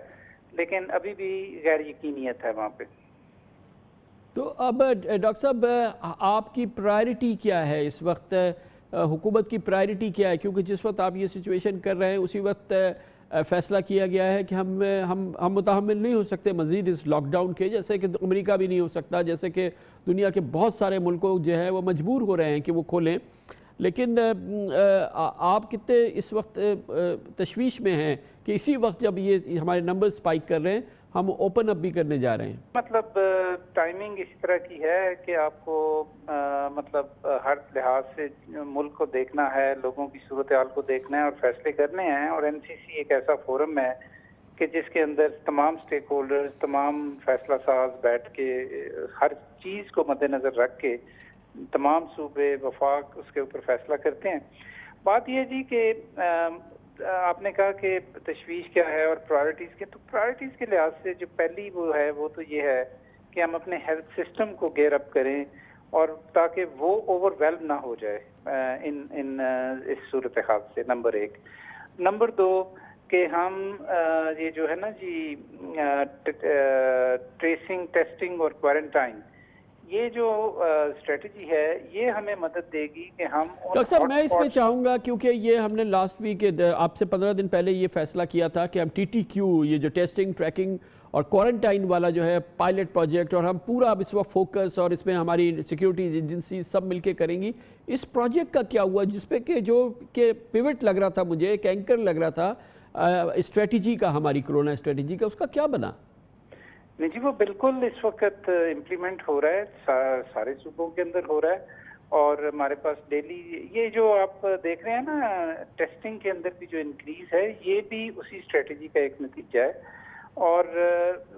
لیکن ابھی بھی غیر یقینیت ہے وہاں پہ. تو اب ڈاکٹر صاحب آپ کی پرائرٹی کیا ہے اس وقت؟ حکومت کی پرائرٹی کیا ہے؟ کیونکہ جس وقت آپ یہ سچویشن کر رہے ہیں اسی وقت فیصلہ کیا گیا ہے کہ ہم متحمل نہیں ہو سکتے مزید اس لاک ڈاؤن کے، جیسے کہ امریکہ بھی نہیں ہو سکتا، جیسے کہ دنیا کے بہت سارے ملکوں جو ہے وہ مجبور ہو رہے ہیں کہ وہ کھولیں. لیکن آپ کتنے اس وقت تشویش میں ہیں کہ اسی وقت جب یہ ہمارے نمبر سپائک کر رہے ہیں ہم اوپن اپ بھی کرنے جا رہے ہیں؟ مطلب ٹائمنگ اس طرح کی ہے کہ آپ کو مطلب ہر لحاظ سے ملک کو دیکھنا ہے، لوگوں کی صورتحال کو دیکھنا ہے اور فیصلے کرنے ہیں. اور NCC ایک ایسا فورم ہے کہ جس کے اندر تمام سٹیک ہولڈرز، تمام فیصلہ ساز بیٹھ کے ہر چیز کو مد نظر رکھ کے تمام صوبے وفاق اس کے اوپر فیصلہ کرتے ہیں. بات یہ جی کہ آپ نے کہا کہ تشویش کیا ہے اور پرائرٹیز کے، تو پرائرٹیز کے لحاظ سے جو پہلی وہ ہے وہ تو یہ ہے کہ ہم اپنے ہیلتھ سسٹم کو گیئر اپ کریں، اور تاکہ وہ اوور ویلم نہ ہو جائے اس صورتحال سے، نمبر 1. نمبر 2 کہ ہم یہ جو ہے نا جی ٹریسنگ، ٹیسٹنگ اور کوارنٹائن، یہ جو اسٹریٹجی ہے یہ ہمیں مدد دے گی کہ ہم ڈاکٹر صاحب میں اس میں چاہوں گا، کیونکہ یہ ہم نے لاسٹ ویک آپ سے 15 دن پہلے یہ فیصلہ کیا تھا کہ ہم TTQ یہ جو ٹیسٹنگ، ٹریکنگ اور کوارنٹائن والا جو ہے پائلٹ پروجیکٹ، اور ہم پورا اب اس وقت فوکس اور اس میں ہماری سیکیورٹی ایجنسی سب مل کے کریں گی. اس پروجیکٹ کا کیا ہوا جس پہ کہ پیوٹ لگ رہا تھا مجھے، ایک اینکر لگ رہا تھا اسٹریٹجی کا، ہماری کرونا اسٹریٹجی کا، اس کا کیا بنا؟ نہیں جی وہ بالکل اس وقت امپلیمنٹ ہو رہا ہے، سارے صوبوں کے اندر ہو رہا ہے. اور ہمارے پاس ڈیلی یہ جو آپ دیکھ رہے ہیں نا ٹیسٹنگ کے اندر بھی جو انکریز ہے، یہ بھی اسی اسٹریٹجی کا ایک نتیجہ ہے. اور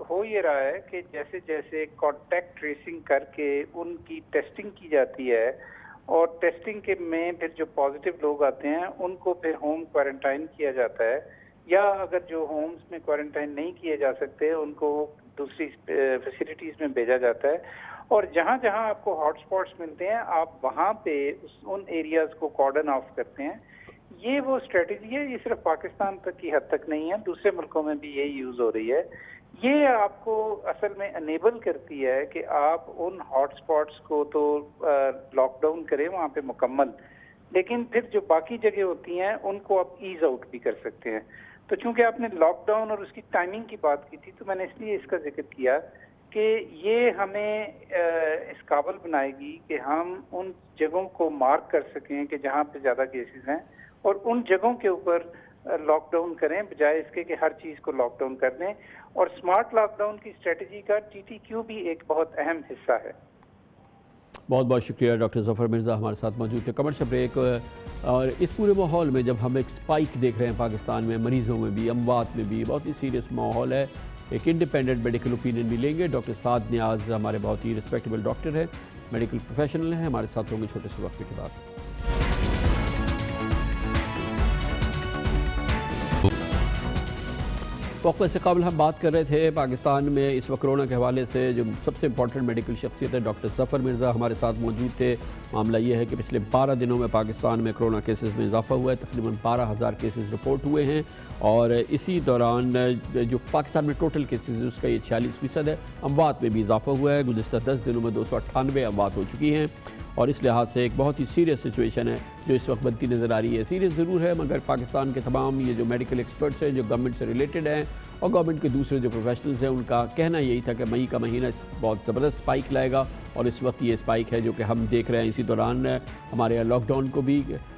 ہو یہ رہا ہے کہ جیسے جیسے کانٹیکٹ ٹریسنگ کر کے ان کی ٹیسٹنگ کی جاتی ہے، اور ٹیسٹنگ کے میں پھر جو پازیٹیو لوگ آتے ہیں ان کو پھر ہوم کوارنٹائن کیا جاتا ہے، یا اگر جو ہومز میں کوارنٹائن نہیں کیے جا سکتے ان کو دوسری فیسلٹیز میں بھیجا جاتا ہے. اور جہاں جہاں آپ کو ہاٹ سپاٹس ملتے ہیں آپ وہاں پہ ان ایریاز کو کارڈن آف کرتے ہیں. یہ وہ اسٹریٹجی ہے، یہ صرف پاکستان تک کی حد تک نہیں ہے، دوسرے ملکوں میں بھی یہی یوز ہو رہی ہے. یہ آپ کو اصل میں انیبل کرتی ہے کہ آپ ان ہاٹ سپاٹس کو تو لاک ڈاؤن کریں وہاں پہ مکمل، لیکن پھر جو باقی جگہ ہوتی ہیں ان کو آپ ایز آؤٹ بھی کر سکتے ہیں. تو چونکہ آپ نے لاک ڈاؤن اور اس کی ٹائمنگ کی بات کی تھی تو میں نے اس لیے اس کا ذکر کیا کہ یہ ہمیں اس قابل بنائے گی کہ ہم ان جگہوں کو مارک کر سکیں کہ جہاں پہ زیادہ کیسز ہیں، اور ان جگہوں کے اوپر لاک ڈاؤن کریں بجائے اس کے کہ ہر چیز کو لاک ڈاؤن کر دیں. اور سمارٹ لاک ڈاؤن کی اسٹریٹجی کا TTQ بھی ایک بہت اہم حصہ ہے. بہت بہت شکریہ ڈاکٹر ظفر مرزا ہمارے ساتھ موجود تھے. Commercial break. اور اس پورے ماحول میں جب ہم ایک سپائک دیکھ رہے ہیں پاکستان میں، مریضوں میں بھی، اموات میں بھی، بہت ہی سیریس ماحول ہے. ایک انڈیپینڈنٹ میڈیکل اوپینین بھی لیں گے. ڈاکٹر سعد نیاز ہمارے بہت ہی ریسپیکٹیبل ڈاکٹر ہیں، میڈیکل پروفیشنل ہیں، ہمارے ساتھ ہوں گے چھوٹے سے وقفے کے بعد. وقفے سے قبل ہم بات کر رہے تھے پاکستان میں اس وقت کرونا کے حوالے سے جو سب سے امپورٹنٹ میڈیکل شخصیت ہے ڈاکٹر ظفر مرزا ہمارے ساتھ موجود تھے. معاملہ یہ ہے کہ پچھلے 12 دنوں میں پاکستان میں کرونا کیسز میں اضافہ ہوا ہے، تقریباً 12,000 کیسز رپورٹ ہوئے ہیں، اور اسی دوران جو پاکستان میں ٹوٹل کیسز ہے اس کا یہ 46% ہے. اموات میں بھی اضافہ ہوا ہے، گزشتہ 10 دنوں میں 298 اموات ہو چکی ہیں، اور اس لحاظ سے ایک بہت ہی سیریس سچویشن ہے جو اس وقت بنتی نظر آ رہی ہے. سیریس ضرور ہے، مگر پاکستان کے تمام یہ جو میڈیکل ایکسپرٹس ہیں جو گورنمنٹ سے ریلیٹڈ ہیں اور گورنمنٹ کے دوسرے جو پروفیشنلز ہیں ان کا کہنا یہی تھا کہ مئی کا مہینہ بہت زبردست سپائک لائے گا، اور اس وقت یہ سپائک ہے جو کہ ہم دیکھ رہے ہیں. اسی دوران ہمارے یہاں لاک ڈاؤن کو بھی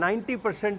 90%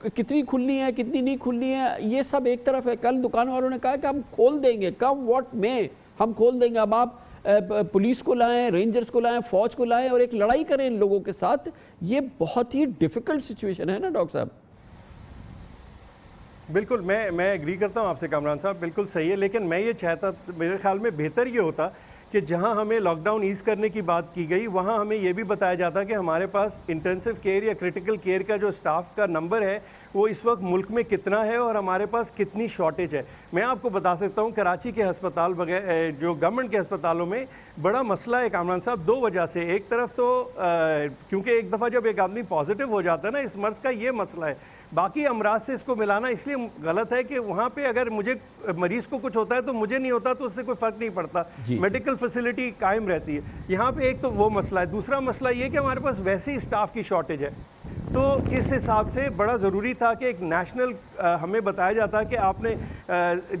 کتنی کھلنی ہے کتنی نہیں کھلنی ہے یہ سب ایک طرف ہے. کل دکان والوں نے کہا کہ ہم کھول دیں گے, کم واٹ میں ہم کھول دیں گے. اب آپ پولیس کو لائیں, رینجرز کو لائیں, فوج کو لائیں اور ایک لڑائی کریں ان لوگوں کے ساتھ. یہ بہت ہی ڈیفیکلٹ سچویشن ہے نا ڈاکٹر صاحب. بالکل میں ایگری کرتا ہوں آپ سے کامران صاحب, بالکل صحیح ہے. لیکن میں یہ چاہتا, میرے خیال میں بہتر یہ ہوتا کہ جہاں ہمیں لاک ڈاؤن ایز کرنے کی بات کی گئی وہاں ہمیں یہ بھی بتایا جاتا کہ ہمارے پاس انٹینسو کیئر یا کرٹیکل کیئر کا جو سٹاف کا نمبر ہے وہ اس وقت ملک میں کتنا ہے اور ہمارے پاس کتنی شارٹیج ہے. میں آپ کو بتا سکتا ہوں کراچی کے ہسپتال جو گورنمنٹ کے ہسپتالوں میں بڑا مسئلہ ہے کامران صاحب, دو وجہ سے. ایک طرف تو کیونکہ ایک دفعہ جب ایک آدمی پازیٹیو ہو جاتا ہے نا اس مرض کا, یہ مسئلہ ہے. باقی امراض سے اس کو ملانا اس لیے غلط ہے کہ وہاں پہ اگر مجھے مریض کو کچھ ہوتا ہے تو مجھے نہیں ہوتا تو اس سے کوئی فرق نہیں پڑتا, میڈیکل فیسلٹی قائم رہتی ہے. یہاں پہ ایک تو وہ مسئلہ ہے. دوسرا مسئلہ یہ کہ ہمارے پاس ویسے ہی سٹاف کی شارٹیج ہے. تو اس حساب سے بڑا ضروری تھا کہ ایک نیشنل ہمیں بتایا جاتا کہ آپ نے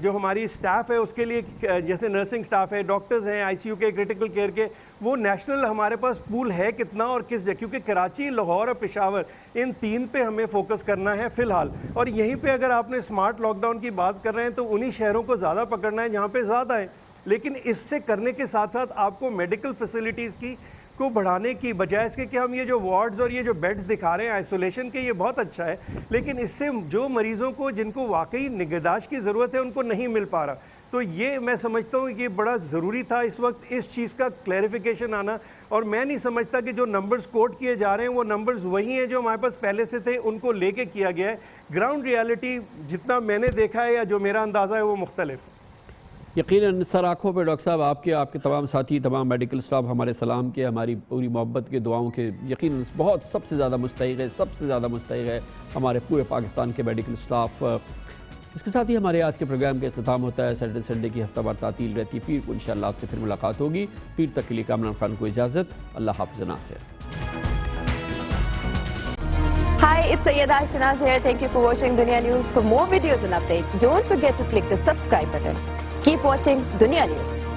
جو ہماری سٹاف ہے اس کے لیے, جیسے نرسنگ سٹاف ہے, ڈاکٹرز ہیں, آئی سی یو کے, کرٹیکل کیئر کے, وہ نیشنل ہمارے پاس پول ہے کتنا اور کس جگہ, کیونکہ کراچی, لاہور اور پشاور ان تین پہ ہمیں فوکس کرنا ہے فی الحال. اور یہیں پہ اگر آپ نے اسمارٹ لاک ڈاؤن کی بات کر رہے ہیں تو انہی شہروں کو زیادہ پکڑنا ہے جہاں پہ زیادہ ہے. لیکن اس سے کرنے کے ساتھ ساتھ آپ کو میڈیکل فیسلٹیز کی کو بڑھانے کی بجائے اس کے کہ ہم یہ جو وارڈز اور یہ جو بیڈز دکھا رہے ہیں آئسولیشن کے, یہ بہت اچھا ہے, لیکن اس سے جو مریضوں کو جن کو واقعی نگہداشت کی ضرورت ہے ان کو نہیں مل پا رہا. تو یہ میں سمجھتا ہوں کہ بڑا ضروری تھا اس وقت اس چیز کا کلیریفیکیشن آنا. اور میں نہیں سمجھتا کہ جو نمبرز کوٹ کیے جا رہے ہیں وہ نمبرز وہی ہیں جو ہمارے پاس پہلے سے تھے, ان کو لے کے کیا گیا ہے. گراؤنڈ ریالٹی جتنا میں نے دیکھا ہے یا جو میرا اندازہ ہے وہ مختلف. یقیناً سر آنکھوں پہ ڈاکٹر صاحب آپ کے تمام ساتھی, تمام میڈیکل سٹاف ہمارے سلام کے, ہماری پوری محبت کے, دعاؤں کے یقیناً بہت سب سے زیادہ مستحق ہے ہمارے پورے پاکستان کے میڈیکل سٹاف. اس کے ساتھ ہی ہمارے آج کے پروگرام کا اختتام ہوتا ہے. سیٹرڈے سنڈے کی ہفتہ وار تعطیل رہتی, پیر کو انشاءاللہ آپ سے پھر ملاقات ہوگی. پیر تک کے لیے کامران خان کو اجازت. اللہ حافظ ناصر. Hi, it's Sayyeda Shanaz here. Thank you for watching Dunya News. For more videos and updates, don't forget to click the subscribe button. Keep watching Dunya News.